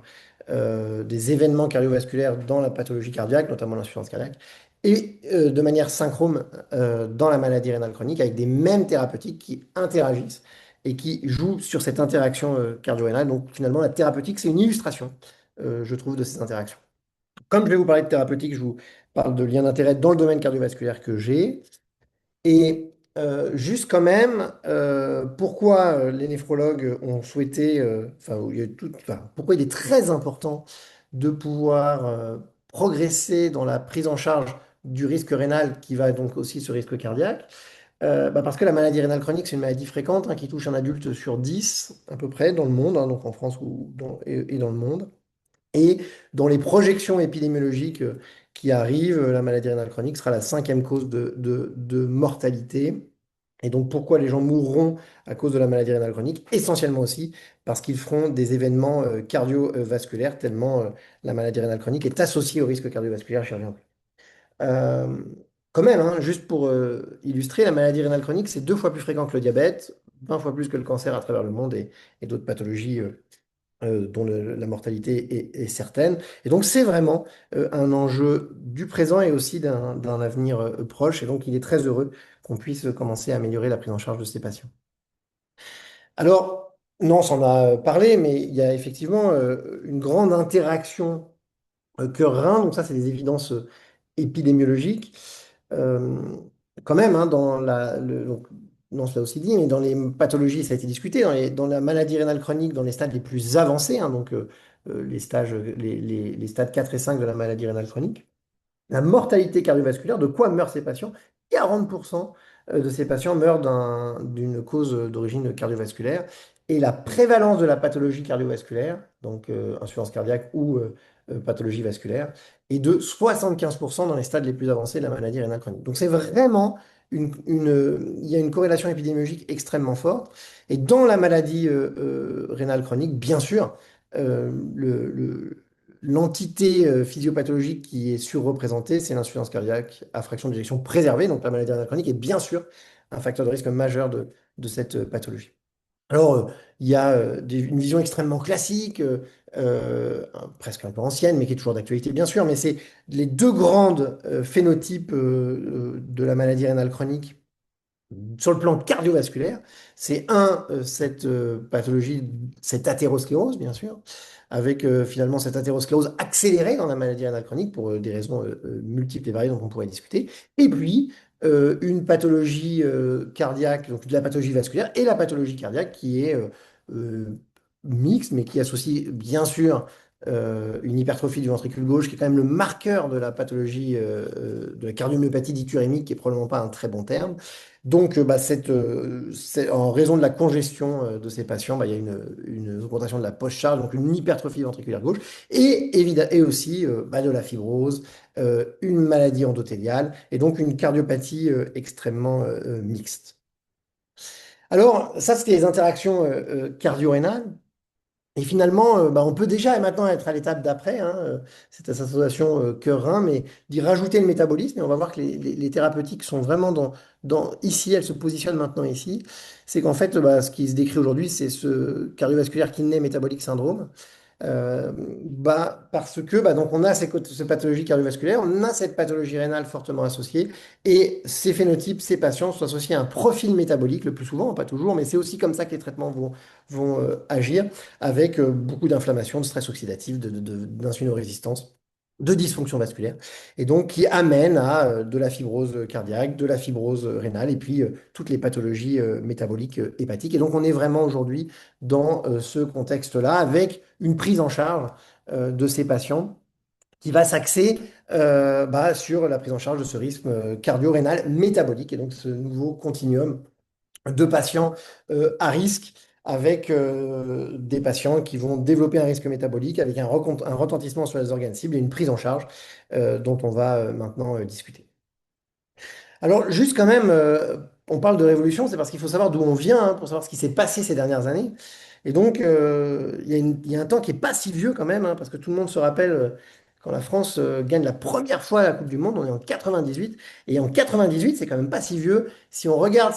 des événements cardiovasculaires dans la pathologie cardiaque, notamment l'insuffisance cardiaque, et de manière synchrone dans la maladie rénale chronique, avec des mêmes thérapeutiques qui interagissent et qui jouent sur cette interaction cardio-rénale. Donc finalement, la thérapeutique, c'est une illustration, je trouve, de ces interactions. Comme je vais vous parler de thérapeutique, je vous parle de liens d'intérêt dans le domaine cardiovasculaire que j'ai. Et juste quand même, pourquoi les néphrologues ont souhaité, enfin, pourquoi il est très important de pouvoir progresser dans la prise en charge du risque rénal qui va donc aussi ce risque cardiaque. Parce que la maladie rénale chronique, c'est une maladie fréquente hein, qui touche un adulte sur 10 à peu près dans le monde, hein, donc en France et dans le monde. Et dans les projections épidémiologiques qui arrivent, la maladie rénale chronique sera la cinquième cause de mortalité. Et donc, pourquoi les gens mourront à cause de la maladie rénale chronique? Essentiellement aussi parce qu'ils feront des événements cardiovasculaires, tellement la maladie rénale chronique est associée au risque cardiovasculaire. J'y reviendrai. Euh, Quand même, hein, juste pour illustrer, la maladie rénale chronique, c'est 2 fois plus fréquent que le diabète, 20 fois plus que le cancer à travers le monde et d'autres pathologies dont la mortalité est certaine. Et donc, c'est vraiment un enjeu du présent et aussi d'un avenir proche. Et donc, il est très heureux qu'on puisse commencer à améliorer la prise en charge de ces patients. Alors, non, on s'en a parlé, mais il y a effectivement une grande interaction cœur-rein. Donc, ça, c'est des évidences épidémiologiques. Euh, quand même, hein, donc, non, cela aussi dit, mais dans les pathologies, ça a été discuté, dans la maladie rénale chronique, dans les stades les plus avancés, hein, donc les stades 4 et 5 de la maladie rénale chronique, la mortalité cardiovasculaire, de quoi meurent ces patients? 40% de ces patients meurent d'une cause d'origine cardiovasculaire. Et la prévalence de la pathologie cardiovasculaire, donc insuffisance cardiaque ou pathologie vasculaire, est de 75% dans les stades les plus avancés de la maladie rénale chronique. Donc c'est vraiment il y a une corrélation épidémiologique extrêmement forte. Et dans la maladie rénale chronique, bien sûr, l'entité physiopathologique qui est surreprésentée, c'est l'insuffisance cardiaque à fraction d'éjection préservée, donc la maladie rénale chronique est bien sûr un facteur de risque majeur de cette pathologie. Alors, il y a une vision extrêmement classique, presque un peu ancienne, mais qui est toujours d'actualité, bien sûr, mais c'est les deux grandes phénotypes de la maladie rénale chronique sur le plan cardiovasculaire, c'est cette pathologie, cette athérosclérose, bien sûr, avec finalement cette athérosclérose accélérée dans la maladie rénale chronique pour des raisons multiples et variées dont on pourrait discuter. Et puis, une pathologie cardiaque, donc de la pathologie vasculaire, et la pathologie cardiaque qui est euh, mixte, mais qui associe bien sûr une hypertrophie du ventricule gauche, qui est quand même le marqueur de la pathologie de la cardiomyopathie diturémique, qui est probablement pas un très bon terme. Donc, en raison de la congestion de ces patients, bah, il y a une augmentation de la post-charge, donc une hypertrophie ventriculaire gauche, et aussi de la fibrose, une maladie endothéliale, et donc une cardiopathie extrêmement mixte. Alors, ça, c'était les interactions cardio-rénales. Et finalement, on peut déjà maintenant être à l'étape d'après, hein, cette association cœur-rein, mais d'y rajouter le métabolisme. Et on va voir que les thérapeutiques sont vraiment ici, elles se positionnent maintenant ici. C'est qu'en fait, ce qui se décrit aujourd'hui, c'est ce cardiovasculaire kiné métabolique syndrome. Parce que donc on a ces pathologies cardiovasculaires, on a cette pathologie rénale fortement associée, et ces phénotypes, ces patients sont associés à un profil métabolique le plus souvent, pas toujours, mais c'est aussi comme ça que les traitements vont agir, avec beaucoup d'inflammation, de stress oxydatif, d'insulinorésistance, de dysfonction vasculaire, et donc qui amène à de la fibrose cardiaque, de la fibrose rénale, et puis toutes les pathologies métaboliques hépatiques. Et donc on est vraiment aujourd'hui dans ce contexte-là, avec une prise en charge de ces patients qui va s'axer sur la prise en charge de ce risque cardio-rénal métabolique, et donc ce nouveau continuum de patients à risque, avec des patients qui vont développer un risque métabolique, avec un retentissement sur les organes cibles et une prise en charge dont on va maintenant discuter. Alors, juste quand même, on parle de révolution, c'est parce qu'il faut savoir d'où on vient, hein, pour savoir ce qui s'est passé ces dernières années. Et donc, il y a un temps qui n'est pas si vieux quand même, hein, parce que tout le monde se rappelle quand la France gagne la première fois la Coupe du Monde, on est en 98. Et en 98, c'est quand même pas si vieux. Si on regarde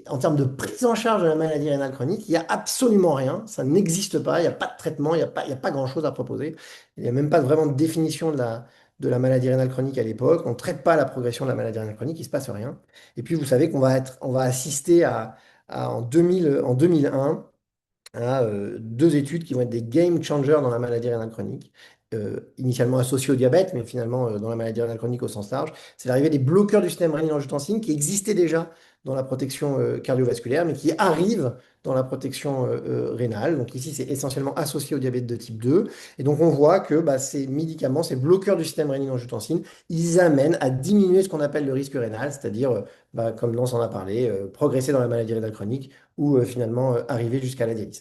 en termes de prise en charge de la maladie rénale chronique, il n'y a absolument rien. Ça n'existe pas. Il n'y a pas de traitement. Il y a pas grand-chose à proposer. Il n'y a même pas vraiment de définition de la maladie rénale chronique à l'époque. On ne traite pas la progression de la maladie rénale chronique. Il ne se passe rien. Et puis, vous savez on va assister en 2001 à deux études qui vont être des game changers dans la maladie rénale chronique, initialement associées au diabète, mais finalement dans la maladie rénale chronique au sens large. C'est l'arrivée des bloqueurs du système rénine-angiotensin qui existaient déjà dans la protection cardiovasculaire, mais qui arrivent dans la protection rénale. Donc ici, c'est essentiellement associé au diabète de type 2. Et donc on voit que ces médicaments, ces bloqueurs du système rénine-angiotensin, ils amènent à diminuer ce qu'on appelle le risque rénal, c'est-à-dire, comme Lance en a parlé, progresser dans la maladie rénale chronique ou finalement arriver jusqu'à la dialyse.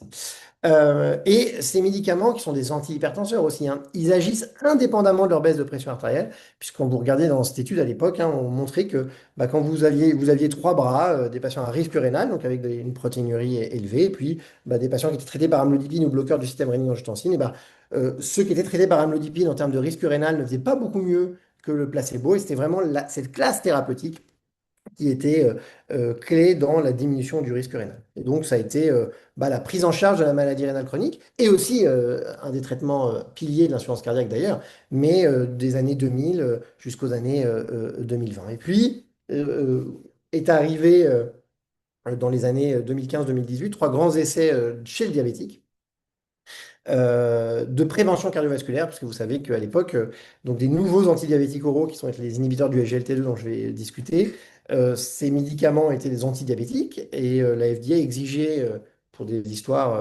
Et ces médicaments, qui sont des antihypertenseurs aussi, hein, ils agissent indépendamment de leur baisse de pression artérielle, puisque quand vous regardez dans cette étude à l'époque, hein, on montrait que quand vous aviez trois bras, des patients à risque rénal, donc avec une protéinurie élevée, et puis des patients qui étaient traités par amlodipine ou bloqueurs du système rénine-angiotensin, et ceux qui étaient traités par amlodipine en termes de risque rénal ne faisaient pas beaucoup mieux que le placebo, et c'était vraiment cette classe thérapeutique qui était clé dans la diminution du risque rénal. Et donc, ça a été la prise en charge de la maladie rénale chronique, et aussi un des traitements piliers de l'insuffisance cardiaque d'ailleurs, mais des années 2000 jusqu'aux années 2020. Et puis, est arrivé dans les années 2015-2018 trois grands essais chez le diabétique de prévention cardiovasculaire, parce que vous savez qu'à l'époque, donc des nouveaux antidiabétiques oraux, qui sont les inhibiteurs du SGLT2 dont je vais discuter, Ces médicaments étaient des antidiabétiques et la FDA exigeait, pour des histoires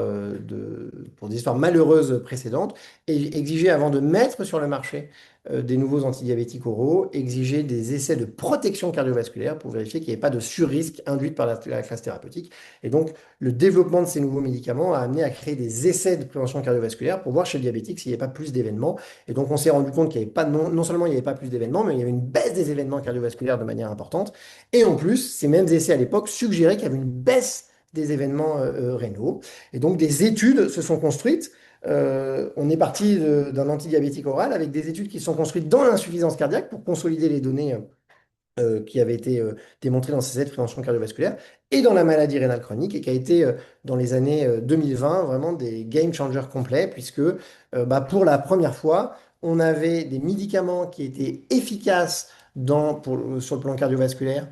malheureuses précédentes, et exigeait avant de mettre sur le marché des nouveaux antidiabétiques oraux, exigeait des essais de protection cardiovasculaire pour vérifier qu'il n'y ait pas de surrisque induit par la classe thérapeutique. Et donc, le développement de ces nouveaux médicaments a amené à créer des essais de prévention cardiovasculaire pour voir chez le diabétique s'il n'y avait pas plus d'événements. Et donc, on s'est rendu compte qu'il n'y avait pas, non seulement il n'y avait pas plus d'événements, mais il y avait une baisse des événements cardiovasculaires de manière importante. Et en plus, ces mêmes essais à l'époque suggéraient qu'il y avait une baisse des événements rénaux. Et donc, des études se sont construites. On est parti d'un antidiabétique oral avec des études qui sont construites dans l'insuffisance cardiaque pour consolider les données qui avait été démontré dans ces aides de prévention cardiovasculaire et dans la maladie rénale chronique et qui a été dans les années 2020 vraiment des game changers complets puisque pour la première fois, on avait des médicaments qui étaient efficaces sur le plan cardiovasculaire,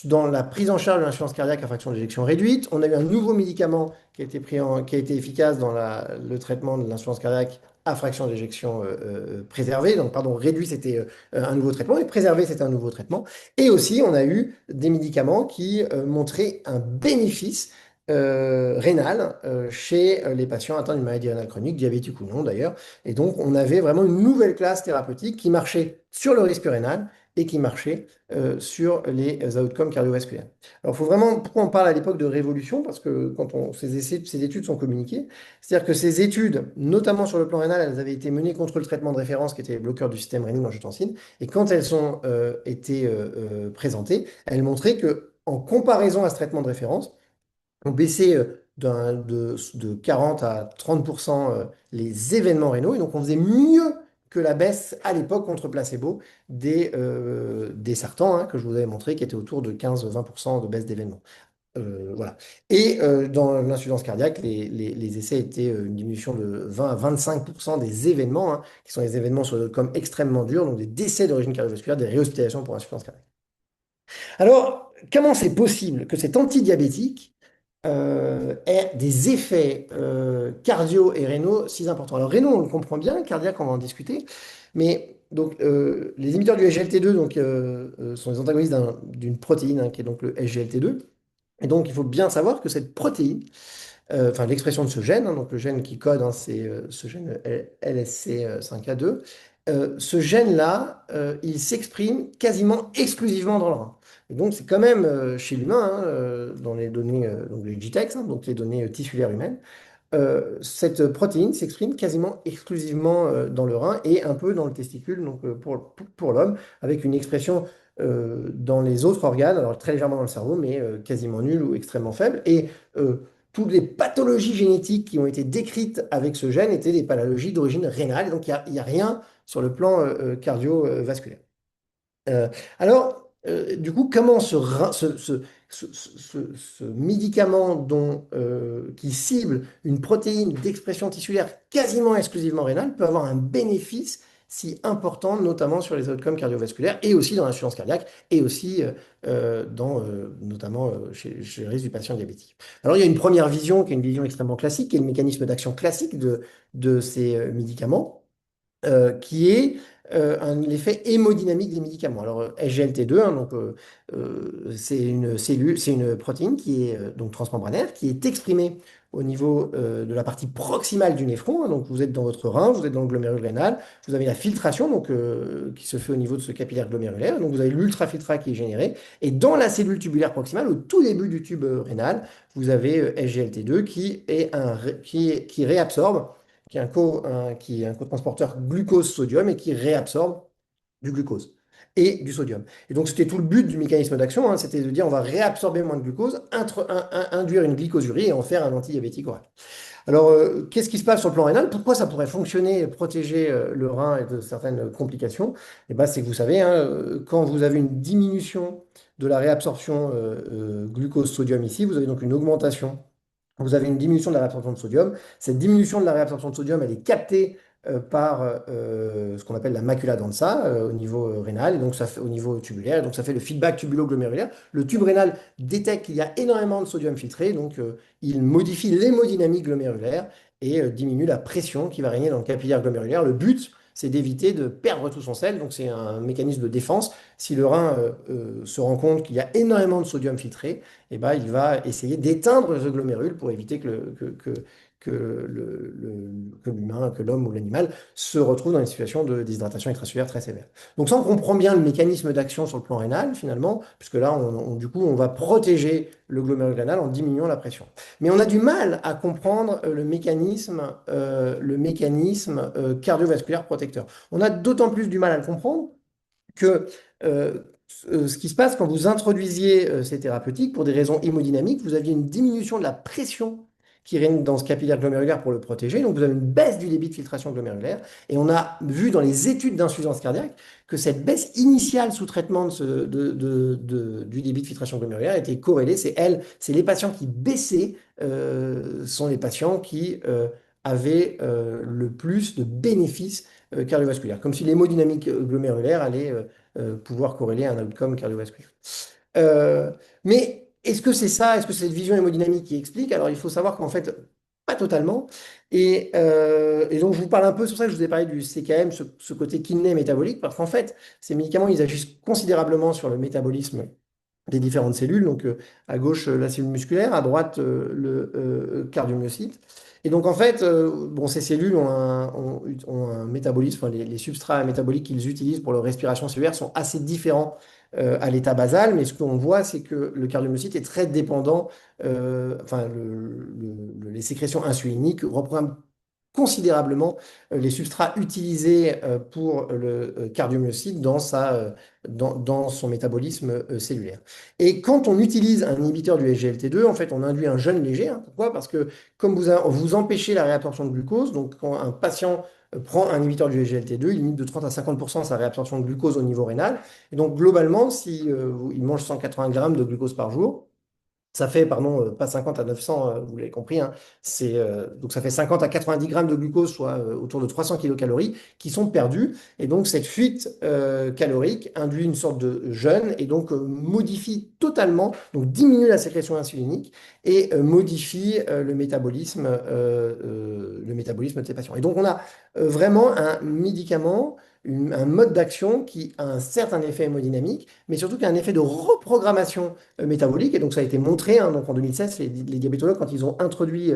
dans la prise en charge de l'insuffisance cardiaque à fraction d'éjection réduite. On a eu un nouveau médicament qui a été efficace dans le traitement de l'insuffisance cardiaque à fraction d'éjection préservée. Donc, pardon, réduit, c'était un nouveau traitement et préservé, c'était un nouveau traitement. Et aussi, on a eu des médicaments qui montraient un bénéfice rénal chez les patients atteints d'une maladie rénale chronique, diabétique ou non d'ailleurs. Et donc, on avait vraiment une nouvelle classe thérapeutique qui marchait sur le risque rénal et qui marchait sur les outcomes cardiovasculaires. Alors, il faut vraiment, pourquoi on parle à l'époque de révolution? Parce que ces études sont communiquées, c'est-à-dire que ces études, notamment sur le plan rénal, elles avaient été menées contre le traitement de référence qui était les bloqueurs du système rénine-angiotensin. Et quand elles ont été présentées, elles montraient que, en comparaison à ce traitement de référence, on baissait de 40 à 30% les événements rénaux. Et donc, on faisait mieux que la baisse à l'époque contre placebo des sartans, hein, que je vous avais montré, qui étaient autour de 15-20% de baisse d'événements. Voilà. Et dans l'insuffisance cardiaque, les essais étaient une diminution de 20 à 25% des événements, hein, qui sont des événements sur comme extrêmement durs, donc des décès d'origine cardiovasculaire, des réhospitalisations pour insuffisance cardiaque. Alors, comment c'est possible que cet antidiabétique ait des effets cardio et rénaux si importants? Alors, rénaux, on le comprend bien, cardiaque, on va en discuter, mais donc, les émetteurs du SGLT2 sont les antagonistes d'une protéine, hein, qui est donc le SGLT2. Et donc, il faut bien savoir que cette protéine, enfin l'expression de ce gène, hein, donc le gène qui code, hein, c'est ce gène LSC5A2, ce gène-là, il s'exprime quasiment exclusivement dans le rein. Et donc, c'est quand même chez l'humain, hein, dans les données, donc les GTEx, hein, donc les données tissulaires humaines, cette protéine s'exprime quasiment exclusivement dans le rein et un peu dans le testicule, donc pour l'homme, avec une expression dans les autres organes, alors très légèrement dans le cerveau, mais quasiment nulle ou extrêmement faible. Et toutes les pathologies génétiques qui ont été décrites avec ce gène étaient des pathologies d'origine rénale, donc il n'y a rien sur le plan cardiovasculaire. Du coup, comment ce médicament qui cible une protéine d'expression tissulaire quasiment exclusivement rénale peut avoir un bénéfice si important, notamment sur les outcomes cardiovasculaires et aussi dans l'insuffisance cardiaque et aussi notamment chez le risque du patient diabétique. Alors, il y a une première vision qui est une vision extrêmement classique, qui est le mécanisme d'action classique de ces médicaments qui est l'effet hémodynamique des médicaments. Alors, SGLT2, hein, donc, c'est une cellule, c'est une protéine qui est donc transmembranaire, qui est exprimée au niveau de la partie proximale du néphron. Hein. Donc, vous êtes dans votre rein, vous êtes dans le glomérule rénal, vous avez la filtration donc, qui se fait au niveau de ce capillaire glomérulaire. Donc, vous avez l'ultrafiltrat qui est généré. Et dans la cellule tubulaire proximale, au tout début du tube rénal, vous avez SGLT2 qui réabsorbe qui est un cotransporteur glucose-sodium et qui réabsorbe du glucose et du sodium. Et donc, c'était tout le but du mécanisme d'action, hein, c'était de dire on va réabsorber moins de glucose, induire une glycosurie et en faire un antidiabétique oral. Alors, qu'est-ce qui se passe sur le plan rénal? Pourquoi ça pourrait fonctionner et protéger le rein et de certaines complications? Eh ben, c'est que vous savez, hein, quand vous avez une diminution de la réabsorption glucose-sodium ici, vous avez donc une augmentation, vous avez une diminution de la réabsorption de sodium. Cette diminution de la réabsorption de sodium, elle est captée par ce qu'on appelle la macula densa au niveau rénal, et donc ça fait au niveau tubulaire, et donc ça fait le feedback tubulo-glomérulaire. Le tube rénal détecte qu'il y a énormément de sodium filtré, donc il modifie l'hémodynamique glomérulaire et diminue la pression qui va régner dans le capillaire glomérulaire. Le but, c'est d'éviter de perdre tout son sel. Donc c'est un mécanisme de défense. Si le rein se rend compte qu'il y a énormément de sodium filtré, eh ben, il va essayer d'éteindre ce glomérule pour éviter que l'humain, que l'homme ou l'animal se retrouve dans une situation de déshydratation extracellulaire très sévère. Donc ça, on comprend bien le mécanisme d'action sur le plan rénal, finalement, puisque là, du coup, on va protéger le glomérule rénal en diminuant la pression. Mais on a du mal à comprendre le mécanisme cardiovasculaire protecteur. On a d'autant plus du mal à le comprendre que euh, ce qui se passe quand vous introduisiez ces thérapeutiques, pour des raisons hémodynamiques, vous aviez une diminution de la pression qui règne dans ce capillaire glomérulaire pour le protéger. Donc vous avez une baisse du débit de filtration glomérulaire. Et on a vu dans les études d'insuffisance cardiaque que cette baisse initiale sous traitement du débit de filtration glomérulaire était corrélée. C'est les patients qui baissaient sont les patients qui avaient le plus de bénéfices cardiovasculaires, comme si l'hémodynamique glomérulaire allait pouvoir corréler à un outcome cardiovasculaire. Mais est-ce que c'est ça, est-ce que c'est cette vision hémodynamique qui explique? Alors il faut savoir qu'en fait, pas totalement. Et donc je vous parle un peu, c'est pour ça que je vous ai parlé du CKM, ce côté kiné métabolique, parce qu'en fait, ces médicaments, ils agissent considérablement sur le métabolisme des différentes cellules. Donc à gauche, la cellule musculaire, à droite, le cardiomyocyte. Et donc en fait, bon, ces cellules ont un métabolisme, enfin, les substrats métaboliques qu'ils utilisent pour leur respiration cellulaire sont assez différents à l'état basal, mais ce qu'on voit, c'est que le cardiomyocyte est très dépendant, enfin, les sécrétions insuliniques reprennent considérablement les substrats utilisés pour le cardiomyocyte dans son métabolisme cellulaire. Et quand on utilise un inhibiteur du SGLT2, en fait, on induit un jeûne léger. Hein. Pourquoi? Parce que comme vous empêchez la réabsorption de glucose, donc quand un patient prend un inhibiteur du SGLT2, il limite de 30 à 50% sa réabsorption de glucose au niveau rénal. Et donc, globalement, si il mange 180 grammes de glucose par jour, ça fait, pardon, pas 50 à 900, vous l'avez compris, hein, donc ça fait 50 à 90 grammes de glucose, soit autour de 300 kilocalories, qui sont perdus. Et donc cette fuite calorique induit une sorte de jeûne et donc modifie totalement, donc diminue la sécrétion insulinique et modifie le métabolisme de ces patients. Et donc on a vraiment un médicament, un mode d'action qui a un certain effet hémodynamique, mais surtout qui a un effet de reprogrammation métabolique. Et donc, ça a été montré, hein, donc en 2016, les diabétologues, quand ils ont introduit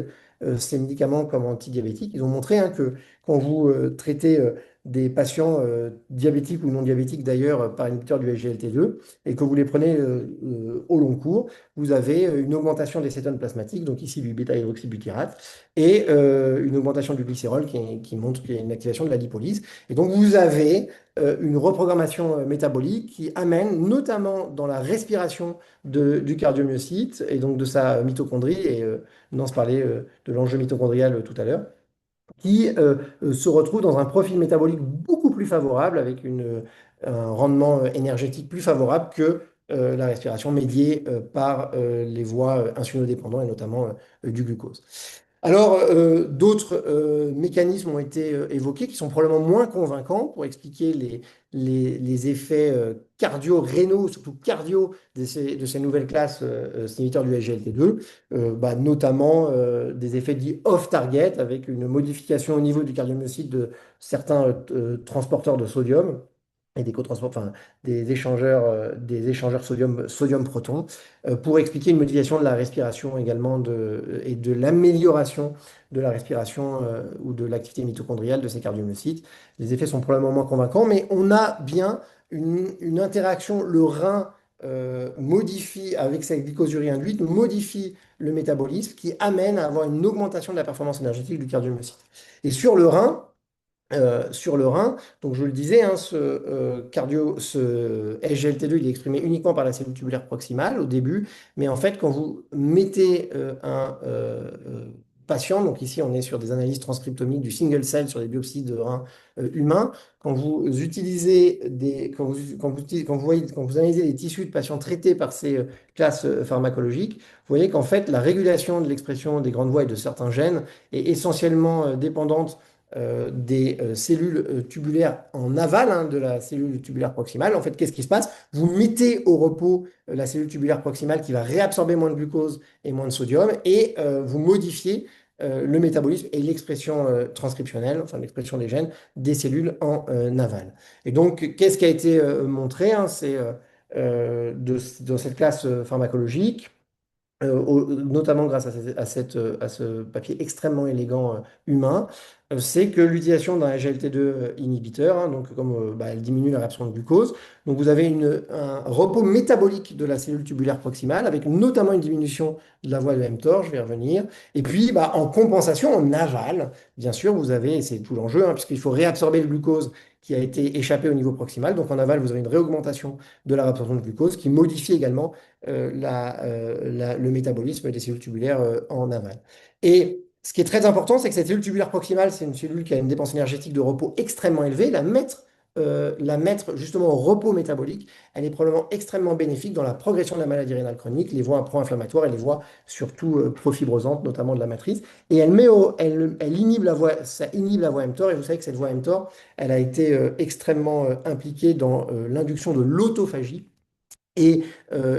ces médicaments comme antidiabétiques, ils ont montré hein, que quand vous traitez des patients diabétiques ou non diabétiques d'ailleurs par inhibiteur du SGLT2 et que vous les prenez au long cours, vous avez une augmentation des cétones plasmatiques, donc ici du bêta-hydroxybutyrate, et une augmentation du glycérol qui montre qu'il y a une activation de la lipolyse. Et donc, vous avez une reprogrammation métabolique qui amène notamment dans la respiration du cardiomyocyte et donc de sa mitochondrie, et Nance parlait de l'enjeu mitochondrial tout à l'heure, qui se retrouve dans un profil métabolique beaucoup plus favorable avec un rendement énergétique plus favorable que la respiration médiée par les voies insulinodépendantes et notamment du glucose. Alors, d'autres mécanismes ont été évoqués qui sont probablement moins convaincants pour expliquer les effets cardio-rénaux, surtout cardio, de ces nouvelles classes inhibiteurs du SGLT2, notamment des effets dits off-target avec une modification au niveau du cardiomyocyte de certains transporteurs de sodium et des enfin, des échangeurs sodium-proton, pour expliquer une modification de la respiration également et de l'amélioration de la respiration ou de l'activité mitochondriale de ces cardiomyocytes. Les effets sont probablement moins convaincants, mais on a bien une interaction. Le rein modifie, avec sa glycosurie induite, modifie le métabolisme qui amène à avoir une augmentation de la performance énergétique du cardiomyocyte. Et sur le rein, donc je le disais, hein, ce SGLT2, il est exprimé uniquement par la cellule tubulaire proximale au début, mais en fait, quand vous mettez un patient, donc ici on est sur des analyses transcriptomiques du single cell sur des biopsies de rein humains, quand vous utilisez quand vous analysez les tissus de patients traités par ces classes pharmacologiques, vous voyez qu'en fait, la régulation de l'expression des grandes voies et de certains gènes est essentiellement dépendante des cellules tubulaires en aval hein, de la cellule tubulaire proximale. En fait, qu'est-ce qui se passe? Vous mettez au repos la cellule tubulaire proximale qui va réabsorber moins de glucose et moins de sodium et vous modifiez le métabolisme et l'expression transcriptionnelle, enfin l'expression des gènes des cellules en aval. Et donc, qu'est-ce qui a été montré, hein, c'est dans cette classe pharmacologique, notamment grâce à ce papier extrêmement élégant humain, c'est que l'utilisation d'un SGLT2 inhibiteur, hein, donc comme bah, elle diminue la réabsorption de glucose, donc vous avez un repos métabolique de la cellule tubulaire proximale, avec notamment une diminution de la voie de mTOR, je vais y revenir, et puis bah, en compensation, en aval, bien sûr, vous avez, et c'est tout l'enjeu, hein, puisqu'il faut réabsorber le glucose qui a été échappé au niveau proximal, donc en aval, vous avez une réaugmentation de la réabsorption de glucose qui modifie également le métabolisme des cellules tubulaires en aval. Et ce qui est très important, c'est que cette cellule tubulaire proximale, c'est une cellule qui a une dépense énergétique de repos extrêmement élevée. La mettre justement au repos métabolique, elle est probablement extrêmement bénéfique dans la progression de la maladie rénale chronique, les voies pro-inflammatoires et les voies surtout profibrosantes, notamment de la matrice. Et elle inhibe la voie, ça inhibe la voie mTOR. Et vous savez que cette voie mTOR, elle a été extrêmement impliquée dans l'induction de l'autophagie. Et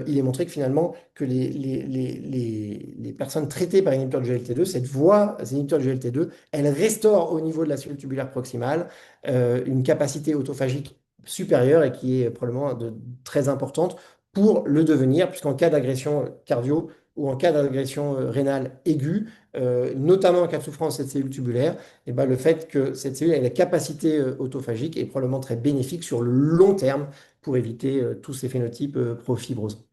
il est montré que finalement, que les personnes traitées par inhibiteur du GLT2, cette voie, ces inhibiteurs du GLT2, elle restaure au niveau de la cellule tubulaire proximale une capacité autophagique supérieure et qui est probablement très importante pour le devenir, puisqu'en cas d'agression cardio ou en cas d'agression rénale aiguë, notamment en cas de souffrance de cette cellule tubulaire, et ben, le fait que cette cellule ait la capacité autophagique est probablement très bénéfique sur le long terme pour éviter tous ces phénotypes profibrosants.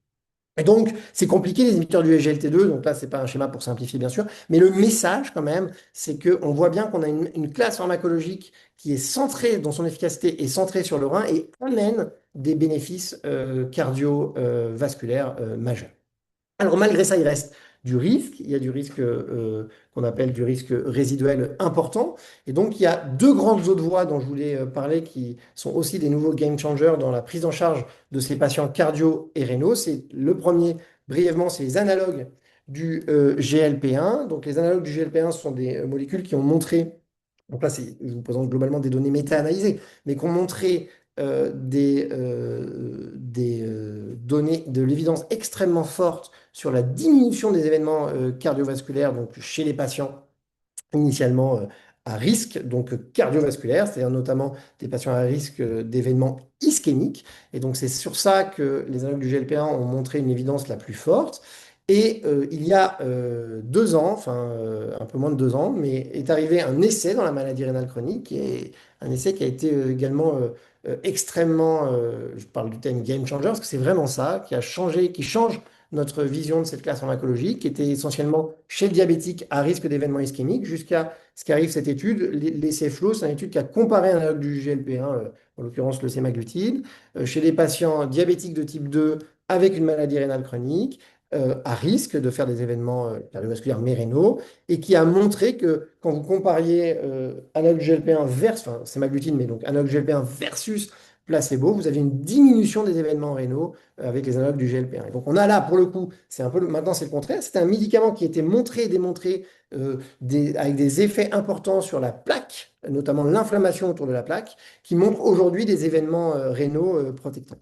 Et donc, c'est compliqué les inhibiteurs du SGLT2, donc là, ce n'est pas un schéma pour simplifier, bien sûr, mais le message, quand même, c'est qu'on voit bien qu'on a une classe pharmacologique qui est centrée, dont son efficacité est centrée sur le rein et amène des bénéfices cardiovasculaires majeurs. Alors malgré ça, il reste du risque. Il y a du risque qu'on appelle du risque résiduel important. Et donc il y a deux grandes autres voies dont je voulais parler qui sont aussi des nouveaux game changers dans la prise en charge de ces patients cardio et rénaux. C'est le premier, brièvement, c'est les analogues du GLP-1. Donc les analogues du GLP-1 sont des molécules qui ont montré, donc là je vous présente globalement des données méta-analysées, mais qui ont montré des données de l'évidence extrêmement forte sur la diminution des événements cardiovasculaires donc chez les patients initialement à risque, donc cardiovasculaire, c'est-à-dire notamment des patients à risque d'événements ischémiques. Et donc c'est sur ça que les analogues du GLP-1 ont montré une évidence la plus forte. Et il y a 2 ans, enfin un peu moins de 2 ans, mais est arrivé un essai dans la maladie rénale chronique, qui est un essai qui a été également extrêmement, je parle du thème game changer, parce que c'est vraiment ça, qui a changé, qui change notre vision de cette classe pharmacologique, qui était essentiellement chez le diabétique à risque d'événements ischémiques, jusqu'à ce qu'arrive cette étude, l'essai FLOW, c'est une étude qui a comparé un analogue du GLP-1, en l'occurrence le sémaglutide, chez les patients diabétiques de type 2 avec une maladie rénale chronique, à risque de faire des événements cardiovasculaires mais rénaux, et qui a montré que quand vous compariez analogue GLP-1 versus, enfin sémaglutide, mais donc analogue GLP-1 versus placebo, vous avez une diminution des événements rénaux avec les analogues du GLP-1. Et donc on a là, pour le coup, c'est un peu maintenant c'est le contraire, c'est un médicament qui a été montré et démontré avec des effets importants sur la plaque, notamment l'inflammation autour de la plaque, qui montre aujourd'hui des événements rénaux protecteurs.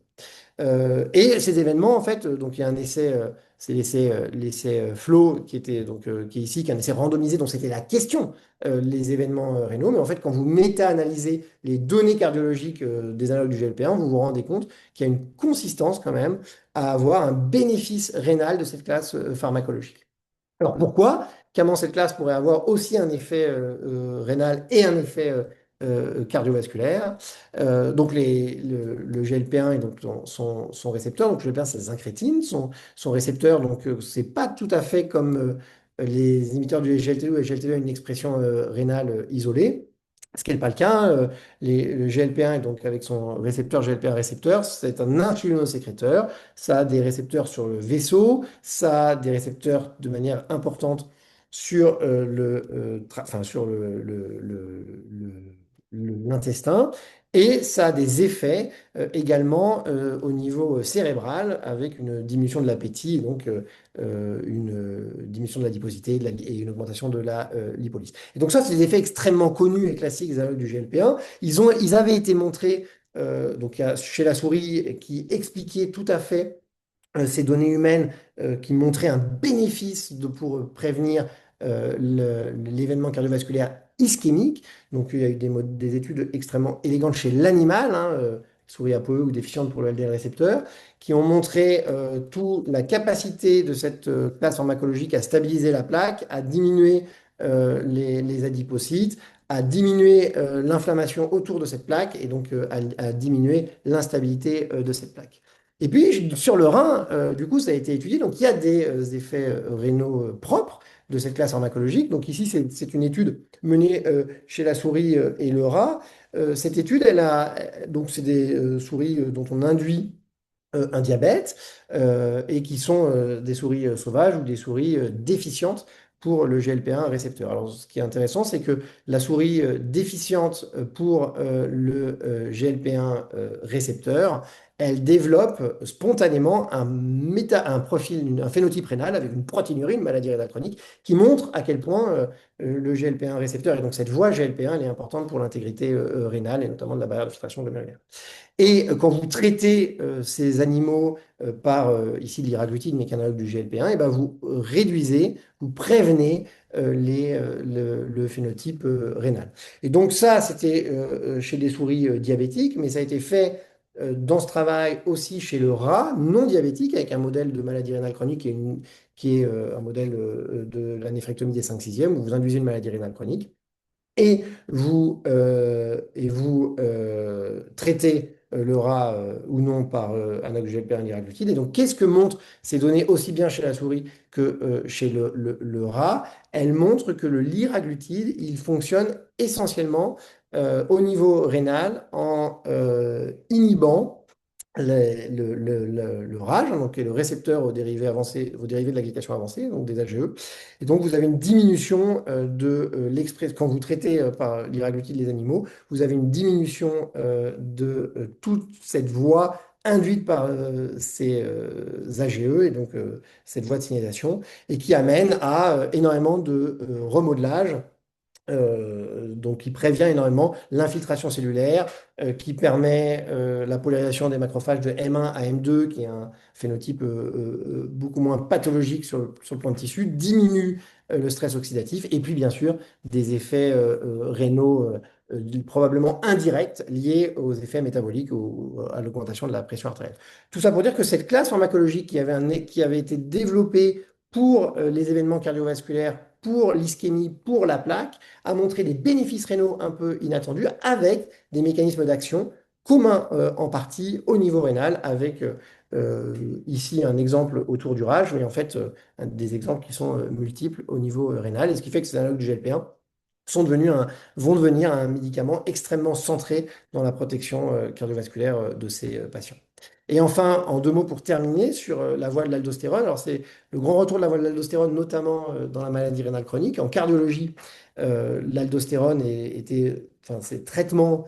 Et ces événements, en fait, donc il y a un essai, c'est l'essai FLOW qui était donc qui est ici, qui est un essai randomisé dont c'était la question, les événements rénaux. Mais en fait, quand vous méta-analysez les données cardiologiques des analogues du GLP-1, vous vous rendez compte qu'il y a une consistance quand même à avoir un bénéfice rénal de cette classe pharmacologique. Alors pourquoi? Comment cette classe pourrait avoir aussi un effet rénal et un effet cardiovasculaire? Donc le GLP-1 et donc son récepteur, donc le GLP-1 c'est l'incrétine, son récepteur, donc c'est pas tout à fait comme les inhibiteurs du SGLT2, le SGLT2 a une expression rénale isolée. Ce qui n'est pas le cas, le GLP-1, et donc avec son récepteur GLP-1 récepteur, c'est un insulinosécréteur. Ça a des récepteurs sur le vaisseau, ça a des récepteurs de manière importante sur enfin, sur l'intestin. Et ça a des effets également au niveau cérébral avec une diminution de l'appétit, donc une diminution de l'adiposité et une augmentation de la lipolyse. Et donc ça, c'est des effets extrêmement connus et classiques des analogues du GLP-1. Ils avaient été montrés donc, chez la souris qui expliquaient tout à fait ces données humaines qui montraient un bénéfice pour prévenir l'événement cardiovasculaire ischémique. Donc, il y a eu des études extrêmement élégantes chez l'animal, hein, souris ApoE ou déficientes pour le LDL récepteur, qui ont montré toute la capacité de cette classe pharmacologique à stabiliser la plaque, à diminuer les adipocytes, à diminuer l'inflammation autour de cette plaque et donc à diminuer l'instabilité de cette plaque. Et puis sur le rein, du coup, ça a été étudié. Donc il y a des effets rénaux propres de cette classe pharmacologique. Donc ici, c'est une étude menée chez la souris et le rat. Cette étude, donc c'est des souris dont on induit un diabète et qui sont des souris sauvages ou des souris déficientes pour le GLP-1 récepteur. Alors, ce qui est intéressant, c'est que la souris déficiente pour le GLP-1 récepteur, elle développe spontanément un profil, un phénotype rénal avec une protéinurie, une maladie rénale chronique, qui montre à quel point le GLP-1 récepteur, et donc cette voie GLP-1, elle est importante pour l'intégrité rénale et notamment de la barrière de filtration glomérulaire. Et quand vous traitez ces animaux par ici de l'iraglutide, mais qui est un analogue du GLP-1, et ben vous réduisez, vous prévenez le phénotype rénal. Et donc ça, c'était chez des souris diabétiques, mais ça a été fait dans ce travail aussi chez le rat non diabétique, avec un modèle de maladie rénale chronique qui est un modèle de la néphrectomie des 5/6e, où vous induisez une maladie rénale chronique et vous traitez le rat ou non par un GLP-1 liraglutide. Et donc, qu'est-ce que montrent ces données aussi bien chez la souris que chez le rat? Elles montrent que le liraglutide, il fonctionne essentiellement au niveau rénal en inhibant le RAGE, donc qui est le récepteur aux dérivés avancés, aux dérivés de la glycation avancée, donc des AGE. Et donc, vous avez une diminution de l'expression, quand vous traitez par liraglutide les animaux, vous avez une diminution de toute cette voie induite par ces AGE, et donc cette voie de signalisation, et qui amène à énormément de remodelage donc, qui prévient énormément l'infiltration cellulaire, qui permet la polarisation des macrophages de M1 à M2, qui est un phénotype beaucoup moins pathologique sur le plan de tissu, diminue le stress oxydatif, et puis bien sûr des effets rénaux probablement indirects liés aux effets métaboliques ou à l'augmentation de la pression artérielle. Tout ça pour dire que cette classe pharmacologique qui avait été développée pour les événements cardiovasculaires, pour l'ischémie, pour la plaque, a montré des bénéfices rénaux un peu inattendus avec des mécanismes d'action communs en partie au niveau rénal, avec ici un exemple autour du RAGE, mais en fait des exemples qui sont multiples au niveau rénal, et ce qui fait que ces analogues du GLP-1 vont devenir un médicament extrêmement centré dans la protection cardiovasculaire de ces patients. Et enfin, en deux mots pour terminer sur la voie de l'aldostérone. Alors, c'est le grand retour de la voie de l'aldostérone, notamment dans la maladie rénale chronique. En cardiologie, l'aldostérone enfin, ces traitements,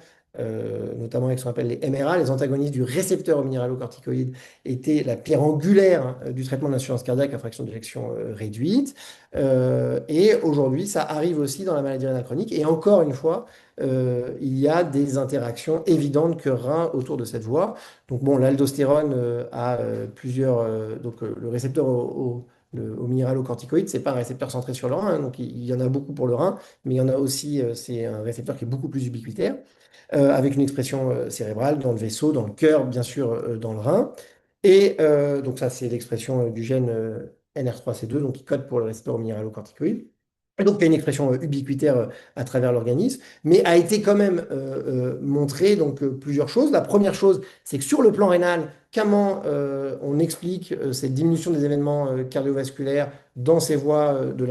notamment avec ce qu'on appelle les MRA, les antagonistes du récepteur aux minéralocorticoïdes, étaient la pierre angulaire du traitement d'insuffisance cardiaque à fraction d'éjection réduite. Et aujourd'hui, ça arrive aussi dans la maladie rénale chronique. Et encore une fois, il y a des interactions évidentes cœur-rein autour de cette voie. Donc bon, l'aldostérone a plusieurs... donc le récepteur au minéralocorticoïde, c'est pas un récepteur centré sur le rein, hein, donc il y en a beaucoup pour le rein, mais il y en a aussi, c'est un récepteur qui est beaucoup plus ubiquitaire, avec une expression cérébrale dans le vaisseau, dans le cœur, bien sûr, dans le rein. Et donc ça, c'est l'expression du gène NR3C2, donc qui code pour le récepteur au minéralocorticoïde. Et donc, il y a une expression ubiquitaire à travers l'organisme, mais a été quand même montré donc plusieurs choses. La première chose, c'est que sur le plan rénal, comment on explique cette diminution des événements cardiovasculaires dans ces voies de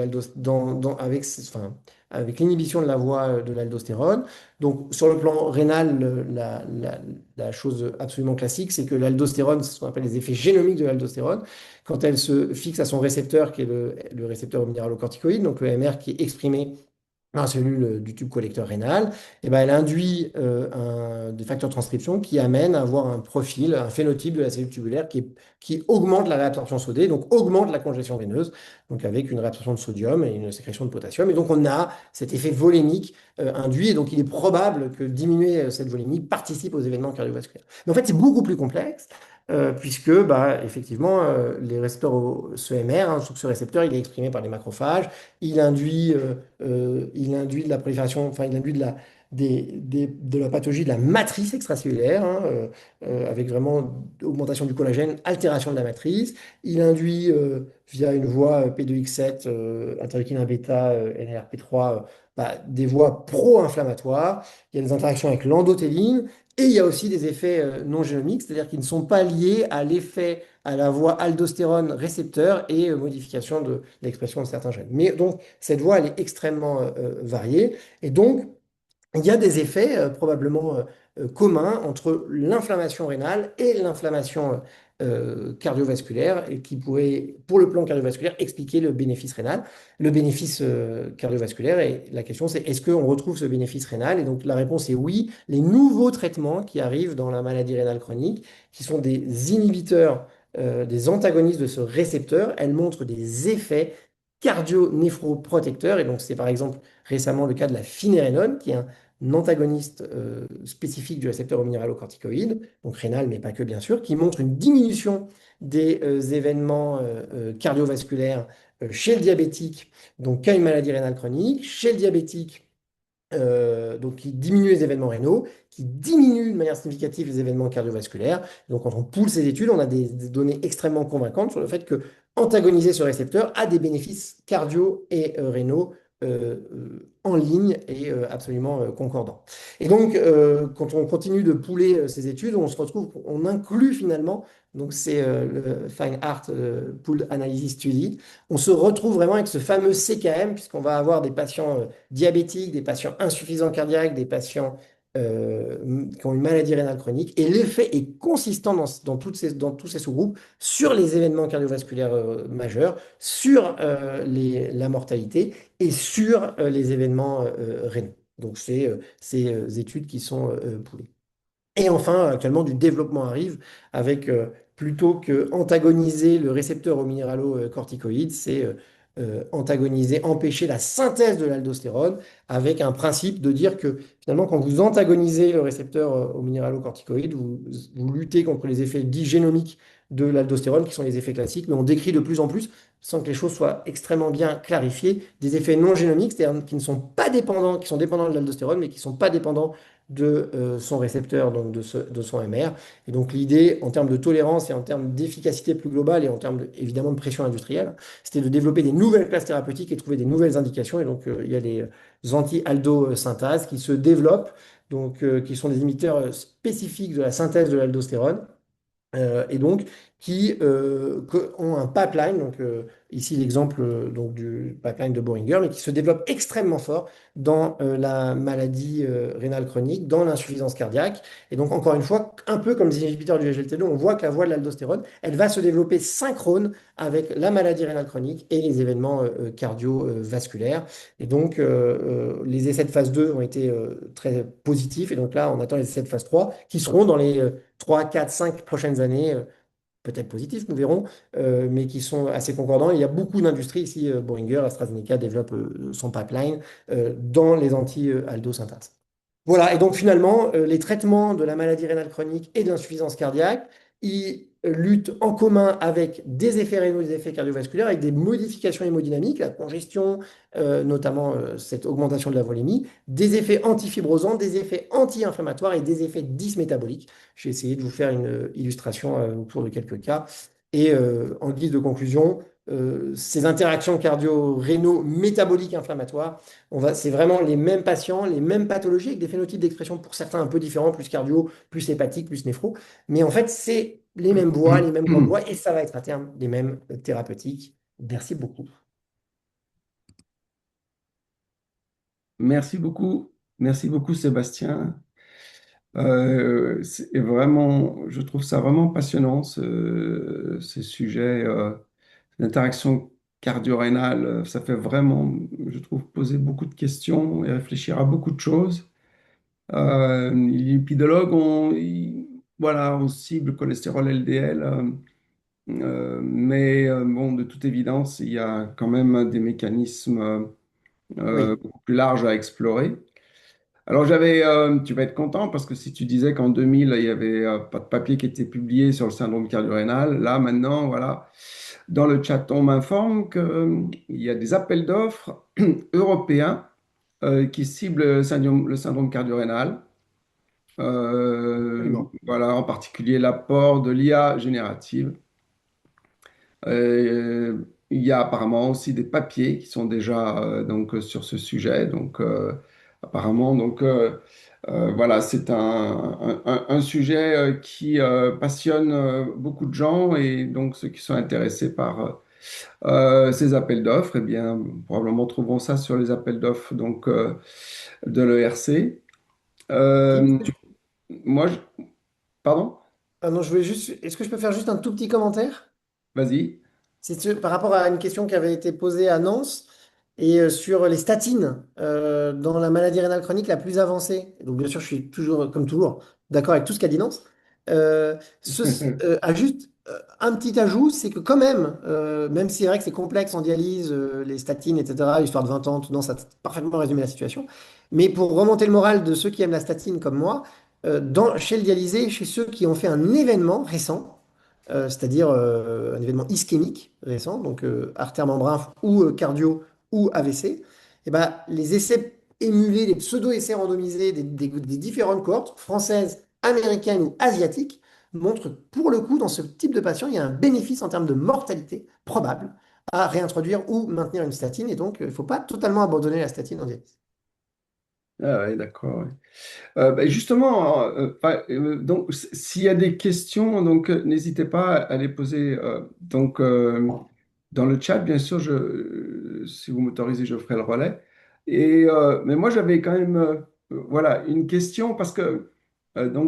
avec l'inhibition de la voie de l'aldostérone. Donc, sur le plan rénal, la chose absolument classique, c'est que l'aldostérone, c'est ce qu'on appelle les effets génomiques de l'aldostérone, quand elle se fixe à son récepteur, qui est le récepteur minéralocorticoïde, donc le MR qui est exprimé dans la cellule du tube collecteur rénal, et ben elle induit des facteurs de transcription qui amènent à avoir un profil, un phénotype de la cellule tubulaire qui augmente la réabsorption sodée, donc augmente la congestion veineuse, donc avec une réabsorption de sodium et une sécrétion de potassium. Et donc on a cet effet volémique induit, et donc il est probable que diminuer cette volémie participe aux événements cardiovasculaires. Mais en fait, c'est beaucoup plus complexe. puisque bah, effectivement, les récepteurs CMR, hein, ce récepteur, il est exprimé par les macrophages, il induit de la prolifération, enfin, il induit de la pathologie de la matrice extracellulaire, hein, avec vraiment augmentation du collagène, altération de la matrice. Il induit via une voie P2X7, interleukin 1 bêta, NLRP3, bah, des voies pro-inflammatoires. Il y a des interactions avec l'endothéline. Et il y a aussi des effets non génomiques, c'est-à-dire qui ne sont pas liés à l'effet à la voie aldostérone récepteur et modification de l'expression de certains gènes. Mais donc, cette voie, elle est extrêmement variée. Et donc, il y a des effets probablement communs entre l'inflammation rénale et l'inflammation cardiovasculaire et qui pourraient, pour le plan cardiovasculaire, expliquer le bénéfice rénal, le bénéfice cardiovasculaire. Et la question, c'est est-ce qu'on retrouve ce bénéfice rénal? Et donc la réponse est oui. Les nouveaux traitements qui arrivent dans la maladie rénale chronique, qui sont des inhibiteurs, des antagonistes de ce récepteur, elles montrent des effets cardio-néphroprotecteurs. Et donc c'est par exemple récemment le cas de la finérénone, qui est un antagoniste spécifique du récepteur aux minéralocorticoïdes, donc rénal, mais pas que bien sûr, qui montre une diminution des événements cardiovasculaires chez le diabétique, donc qui a une maladie rénale chronique, chez le diabétique, donc qui diminue les événements rénaux, qui diminue de manière significative les événements cardiovasculaires. Donc quand on pousse ces études, on a des données extrêmement convaincantes sur le fait que antagoniser ce récepteur a des bénéfices cardio et rénaux en ligne et absolument concordants. Et donc, quand on continue de pouler ces études, on se retrouve, on inclut finalement, donc c'est le Fine Art Pooled Analysis Study, on se retrouve vraiment avec ce fameux CKM, puisqu'on va avoir des patients diabétiques, des patients insuffisants cardiaques, des patients qui ont une maladie rénale chronique. Et l'effet est consistant dans tous ces sous-groupes sur les événements cardiovasculaires majeurs, sur la mortalité et sur les événements rénaux. Donc, c'est ces études qui sont poolées. Et enfin, actuellement, du développement arrive avec, plutôt que antagoniser le récepteur aux minéralocorticoïdes, c'est antagoniser, empêcher la synthèse de l'aldostérone avec un principe de dire que finalement, quand vous antagonisez le récepteur aux minéralocorticoïdes, vous luttez contre les effets dits génomiques de l'aldostérone, qui sont les effets classiques, mais on décrit de plus en plus, sans que les choses soient extrêmement bien clarifiées, des effets non génomiques, c'est-à-dire qui ne sont pas dépendants, qui sont dépendants de l'aldostérone, mais qui ne sont pas dépendants de son récepteur, donc de son MR. Et donc l'idée, en termes de tolérance et en termes d'efficacité plus globale et en termes évidemment de pression industrielle, c'était de développer des nouvelles classes thérapeutiques et trouver des nouvelles indications. Et donc il y a les anti-aldosynthèses qui se développent, donc qui sont des inhibiteurs spécifiques de la synthèse de l'aldostérone et donc qui ont un pipeline, donc ici l'exemple donc du pipeline de Boehringer, mais qui se développe extrêmement fort dans la maladie rénale chronique, dans l'insuffisance cardiaque. Et donc encore une fois, un peu comme les inhibiteurs du SGLT2, on voit que la voie de l'aldostérone, elle va se développer synchrone avec la maladie rénale chronique et les événements cardiovasculaires. Et donc les essais de phase 2 ont été très positifs. Et donc là, on attend les essais de phase 3 qui seront dans les 3, 4, 5 prochaines années, peut-être positifs, nous verrons, mais qui sont assez concordants. Il y a beaucoup d'industries ici, Boehringer, AstraZeneca développe son pipeline dans les anti-aldosynthèses. Voilà, et donc finalement, les traitements de la maladie rénale chronique et de l'insuffisance cardiaque, ils luttent en commun avec des effets rénaux, des effets cardiovasculaires, avec des modifications hémodynamiques, la congestion, notamment cette augmentation de la volémie, des effets antifibrosants, des effets anti-inflammatoires et des effets dysmétaboliques. J'ai essayé de vous faire une illustration autour de quelques cas. Et en guise de conclusion, ces interactions cardio-rénaux métaboliques inflammatoires, c'est vraiment les mêmes patients, les mêmes pathologies, avec des phénotypes d'expression pour certains un peu différents, plus cardio, plus hépatique, plus néphro. Mais en fait, c'est les mêmes voies, les mêmes grandes voies, et ça va être à terme les mêmes thérapeutiques. Merci beaucoup. Merci beaucoup. Merci beaucoup, Sébastien. C'est vraiment, je trouve ça vraiment passionnant, ces sujets d'interaction cardio-rénale. Ça fait vraiment, je trouve, poser beaucoup de questions et réfléchir à beaucoup de choses. Les lipidologues, voilà, on cible le cholestérol LDL, mais bon, de toute évidence, il y a quand même des mécanismes Oui. beaucoup plus larges à explorer. Alors tu vas être content parce que si tu disais qu'en 2000, il y avait pas de papier qui était publié sur le syndrome cardio-rénal, là maintenant, voilà, dans le chat, on m'informe qu'il y a des appels d'offres européens qui ciblent le syndrome cardio-rénal. Voilà, en particulier l'apport de l'IA générative. Euh, il y a apparemment aussi des papiers qui sont déjà sur ce sujet. Apparemment, voilà, c'est un sujet qui passionne beaucoup de gens et donc ceux qui sont intéressés par ces appels d'offres, eh bien, probablement trouveront ça sur les appels d'offres de l'ERC. Kim, Euh, moi, pardon, ah non, je voulais juste. Est-ce que je peux faire juste un tout petit commentaire? vas-y. Par rapport à une question qui avait été posée à Nance et sur les statines dans la maladie rénale chronique la plus avancée. Donc, bien sûr, je suis toujours, comme toujours, d'accord avec tout ce qu'a dit Nance. Juste un petit ajout, c'est que quand même, même si c'est vrai que c'est complexe en dialyse, les statines, etc., histoire de 20 ans, tout, non, ça a parfaitement résumé la situation. Mais pour remonter le moral de ceux qui aiment la statine comme moi, chez le dialysé, chez ceux qui ont fait un événement récent, c'est-à-dire un événement ischémique récent, donc artère membrane ou cardio ou AVC, et ben, les essais émulés, les pseudo-essais randomisés des différentes cohortes françaises, américaines ou asiatiques montrent que pour le coup, dans ce type de patient, il y a un bénéfice en termes de mortalité probable à réintroduire ou maintenir une statine. Et donc, il ne faut pas totalement abandonner la statine en dialyse. Ah ouais, d'accord. Ouais. Justement, s'il y a des questions, n'hésitez pas à les poser dans le chat. Bien sûr, si vous m'autorisez, je ferai le relais. Mais moi, j'avais quand même voilà, une question parce que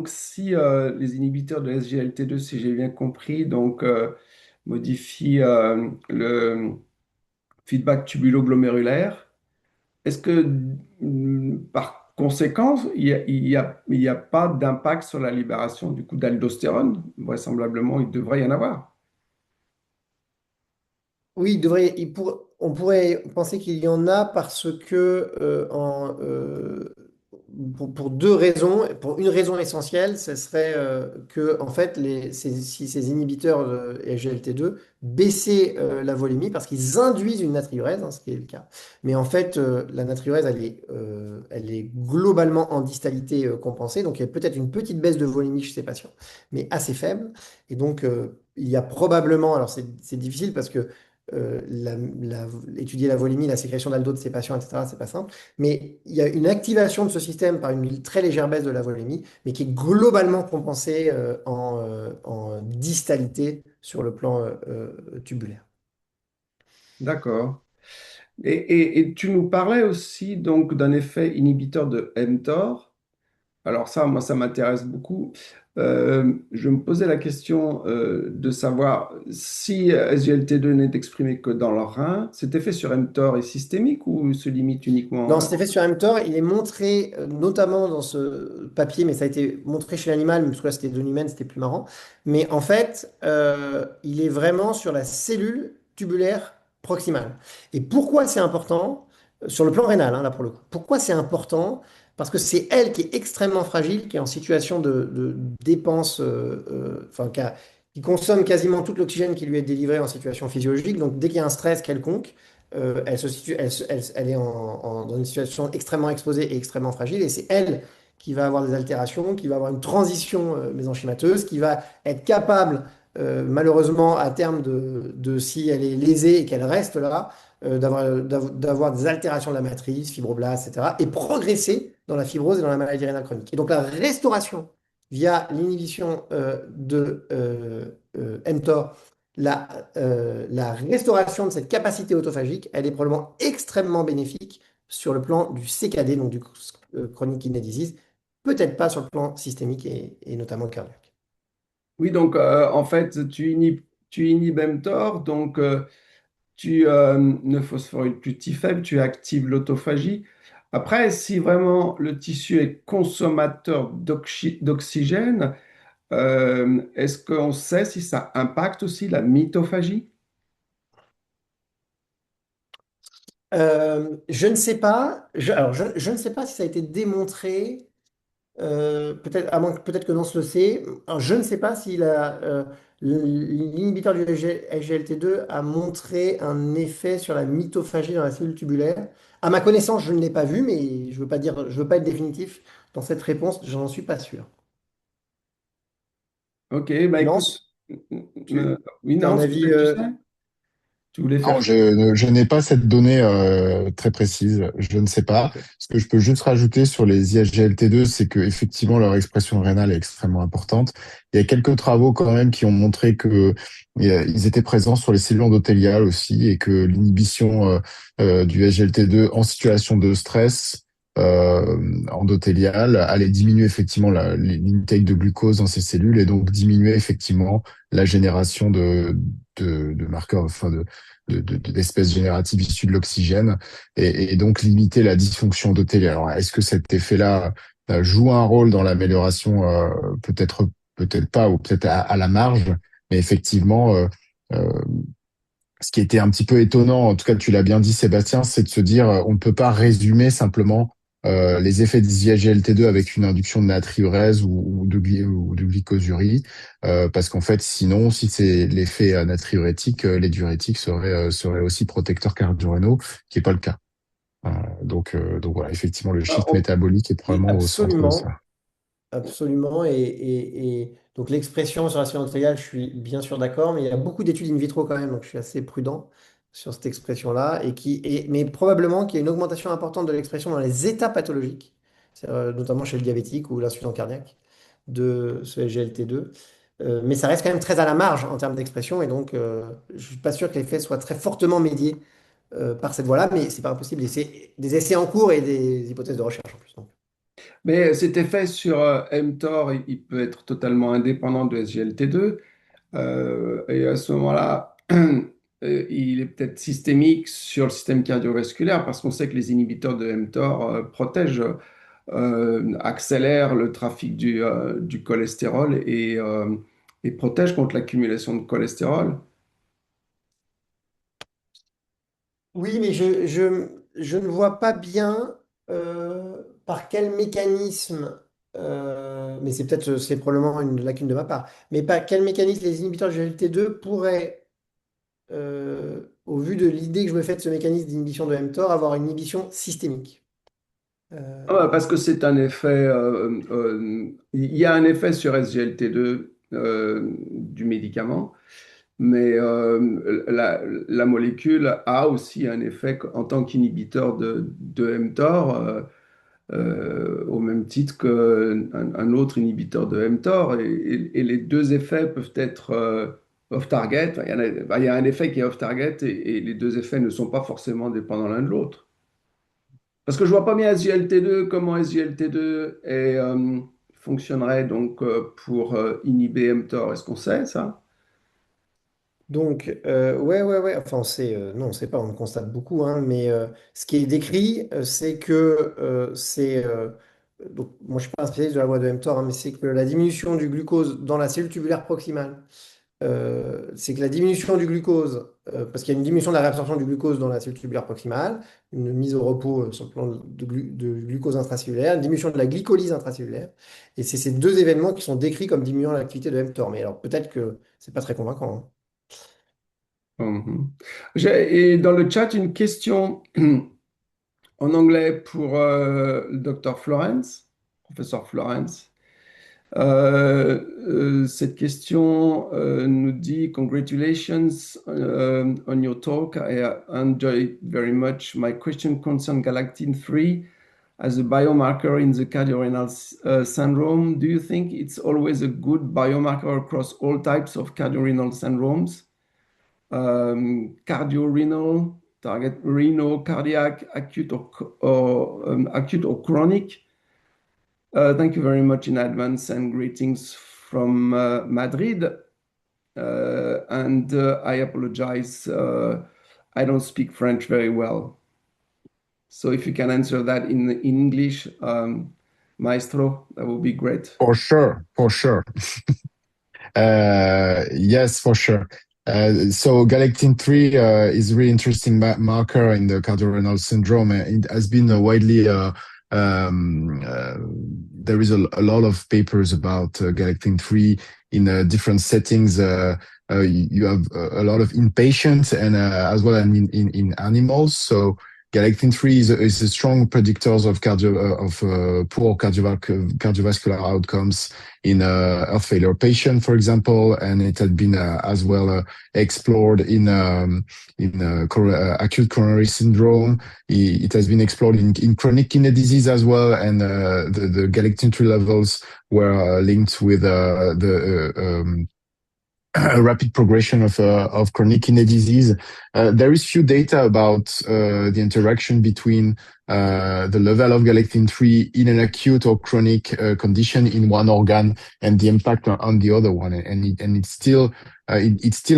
si les inhibiteurs de SGLT2, si j'ai bien compris, modifient le feedback tubulo-glomérulaire, est-ce que, par conséquent, il y a pas d'impact sur la libération du coup d'aldostérone? Vraisemblablement, il devrait y en avoir. Oui, on pourrait penser qu'il y en a parce que pour deux raisons. Pour une raison essentielle, ce serait que en fait, si ces inhibiteurs de SGLT2 baissaient la volémie parce qu'ils induisent une natriurèse, hein, ce qui est le cas. Mais en fait, la natriurèse, elle est globalement en distalité compensée. Donc, il y a peut-être une petite baisse de volémie chez ces patients, mais assez faible. Et donc, il y a probablement, alors c'est difficile parce que étudier la volémie, la sécrétion d'aldo de ces patients, etc., c'est pas simple. Mais il y a une activation de ce système par une très légère baisse de la volémie, mais qui est globalement compensée en distalité sur le plan tubulaire. D'accord. Et tu nous parlais aussi donc d'un effet inhibiteur de mTOR. Alors ça, moi, ça m'intéresse beaucoup. Je me posais la question de savoir si SGLT2 n'est exprimé que dans le rein, cet effet sur mTOR est systémique ou se limite uniquement Dans cet effet sur mTOR, il est montré notamment dans ce papier, mais ça a été montré chez l'animal, mais parce que là c'était de l'humaine, c'était plus marrant. Mais en fait, il est vraiment sur la cellule tubulaire proximale. Et pourquoi c'est important? Sur le plan rénal, hein, là pour le coup. Pourquoi c'est important? Parce que c'est elle qui est extrêmement fragile, qui est en situation de dépense, enfin, qui consomme quasiment tout l'oxygène qui lui est délivré en situation physiologique. Donc dès qu'il y a un stress quelconque, elle se situe, elle est dans une situation extrêmement exposée et extrêmement fragile, et c'est elle qui va avoir des altérations, qui va avoir une transition mésenchymateuse, qui va être capable, malheureusement, à terme si elle est lésée et qu'elle reste là, d'avoir des altérations de la matrice, fibroblastes, etc., et progresser dans la fibrose et dans la maladie rénale chronique. Et donc la restauration via l'inhibition de mTOR, la restauration de cette capacité autophagique, elle est probablement extrêmement bénéfique sur le plan du CKD, donc du chronic kidney disease, peut-être pas sur le plan systémique et notamment cardiaque. Oui, en fait, tu inhibes mTOR, tu ne phosphoryles plus de faible, tu actives l'autophagie. Après, si vraiment le tissu est consommateur d'oxygène, est-ce qu'on sait si ça impacte aussi la mitophagie? Je ne sais pas. Je ne sais pas si ça a été démontré. Peut-être, peut-être que Nance le sait. Alors, je ne sais pas si l'inhibiteur du SGLT2 a montré un effet sur la mitophagie dans la cellule tubulaire. À ma connaissance, je ne l'ai pas vu, mais je veux pas dire, je veux pas être définitif dans cette réponse. J'en suis pas sûr. Ok, bah écoute, Nance, euh, tu oui, as un non, avis? tu sais, tu voulais Non, faire. je n'ai pas cette donnée très précise. Je ne sais pas. Ok. Ce que je peux juste rajouter sur les ISGLT2, c'est que effectivement leur expression rénale est extrêmement importante. Il y a quelques travaux quand même qui ont montré que ils étaient présents sur les cellules endothéliales aussi et que l'inhibition du SGLT2 en situation de stress endothélial allait diminuer effectivement l'intake de glucose dans ces cellules et donc diminuer effectivement la génération de marqueurs, enfin d'espèces génératives issues de l'oxygène et donc limiter la dysfonction endothéliale. Alors, est-ce que cet effet-là joue un rôle dans l'amélioration? Peut-être, peut-être pas, ou peut-être à la marge, mais effectivement, euh, ce qui était un petit peu étonnant, en tout cas tu l'as bien dit Sébastien, c'est de se dire on ne peut pas résumer simplement les effets des IGLT2 avec une induction de natriurèse ou de glycosurie, parce qu'en fait sinon, si c'est l'effet natriurétique, les diurétiques seraient aussi protecteurs cardio-rénaux, qui n'est pas le cas. Donc voilà, effectivement le Ah, shift métabolique est Oui, probablement au centre de ça. absolument. Absolument. Et donc l'expression sur la sphère endothéliale, je suis bien sûr d'accord, mais il y a beaucoup d'études in vitro quand même, donc je suis assez prudent sur cette expression-là, mais probablement qu'il y a une augmentation importante de l'expression dans les états pathologiques, notamment chez le diabétique ou l'insuffisant cardiaque de ce SGLT2. Mais ça reste quand même très à la marge en termes d'expression, et donc je ne suis pas sûr que l'effet soit très fortement médié par cette voie-là, mais c'est pas impossible. Et c'est des essais en cours et des hypothèses de recherche en plus. Donc. Mais cet effet sur mTOR, il peut être totalement indépendant de SGLT2. Et à ce moment-là, il est peut-être systémique sur le système cardiovasculaire parce qu'on sait que les inhibiteurs de mTOR protègent, accélèrent le trafic du cholestérol et protègent contre l'accumulation de cholestérol. Oui, mais je ne vois pas bien par quel mécanisme, mais c'est probablement une lacune de ma part, mais par quel mécanisme les inhibiteurs de GLT2 pourraient, au vu de l'idée que je me fais de ce mécanisme d'inhibition de mTOR, avoir une inhibition systémique. Ah, Euh, parce que c'est un effet, il y a un effet sur SGLT2 du médicament. Mais la molécule a aussi un effet en tant qu'inhibiteur de mTOR, au même titre qu'un autre inhibiteur de mTOR. Et les deux effets peuvent être off-target. Enfin, il y a un effet qui est off-target et les deux effets ne sont pas forcément dépendants l'un de l'autre. Parce que je vois pas bien SGLT2, comment SGLT2 fonctionnerait donc pour inhiber mTOR. Est-ce qu'on sait ça? Donc, ouais, ouais, ouais. Enfin, non, on ne sait pas, on le constate beaucoup, hein, mais ce qui est décrit, c'est que donc, moi, je ne suis pas un spécialiste de la voie de mTOR, hein, mais c'est que la diminution du glucose dans la cellule tubulaire proximale, c'est que la diminution du glucose, parce qu'il y a une diminution de la réabsorption du glucose dans la cellule tubulaire proximale, une mise au repos sur le plan de glucose intracellulaire, une diminution de la glycolyse intracellulaire, et c'est ces deux événements qui sont décrits comme diminuant l'activité de mTOR. Mais alors, peut-être que c'est pas très convaincant, hein. Mhm. Et dans le chat, une question en anglais pour le docteur Florence, professeur Florence. Cette question nous dit: Congratulations on your talk. I enjoyed very much. My question concerns galectin 3 as a biomarker in the cardiorenal syndrome. Do you think it's always a good biomarker across all types of cardiorenal syndromes? Cardiorenal, target renal, cardiac, acute or chronic. Thank you very much in advance and greetings from Madrid. And I apologize, I don't speak French very well. So if you can answer that in English, Maestro, that would be great. For sure, for sure. Yes, for sure. So galectin-3 is a really interesting marker in the cardiorenal syndrome. It has been widely um, uh, there is a lot of papers about galectin-3 in different settings. You have a lot of inpatients and as well as in animals. So galectin-3 is a strong predictor of poor cardiovascular outcomes in heart failure patient, for example, and it had been as well explored in acute coronary syndrome. It has been explored in chronic kidney disease as well, and the galectin-3 levels were linked with a rapid progression of chronic kidney disease. There is few data about the interaction between the level of galectin-3 in an acute or chronic condition in one organ and the impact on the other one. And it's still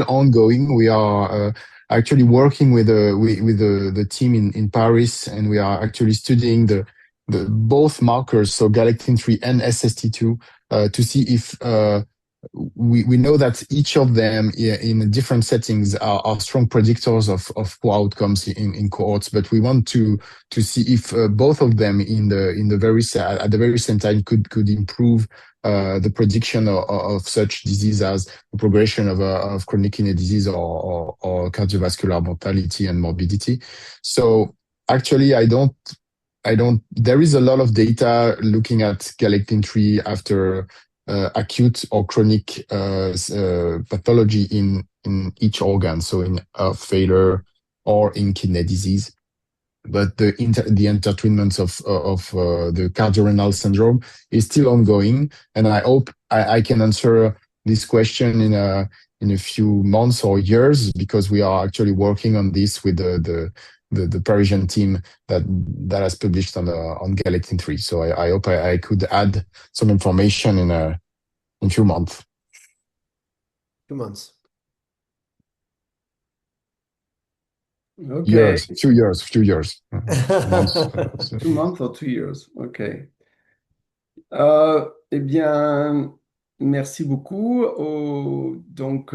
ongoing. We are actually working with the team in Paris, and we are actually studying the both markers, so galectin-3 and SST2, to see if we know that each of them in different settings are strong predictors of poor outcomes in cohorts, but we want to see if both of them at the very same time could improve the prediction of such disease as the progression of chronic kidney disease or cardiovascular mortality and morbidity. So actually, there is a lot of data looking at galectin-3 after acute or chronic pathology in each organ, so in heart failure or in kidney disease. But the intertwinement of the cardiorenal syndrome is still ongoing, and I hope I can answer this question in a few months or years, because we are actually working on this with the Parisian team that has published on galectin-3. So I hope I could add some information in few months. 2 months. Okay. Years, few years. Months. 2 months or 2 years. OK. Eh bien, merci beaucoup aux donc,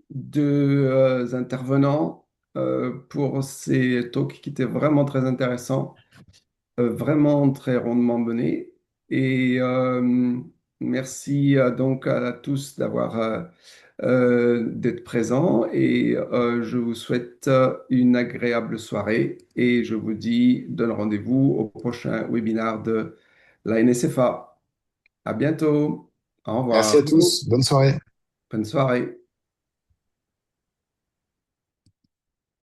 deux intervenants pour ces talks qui étaient vraiment très intéressants, vraiment très rondement menés. Et merci donc à tous d'être présents. Et je vous souhaite une agréable soirée. Et je vous donne rendez-vous au prochain webinaire de la NSFA. À bientôt. Au Merci à revoir. tous. Bonne soirée. Bonne soirée.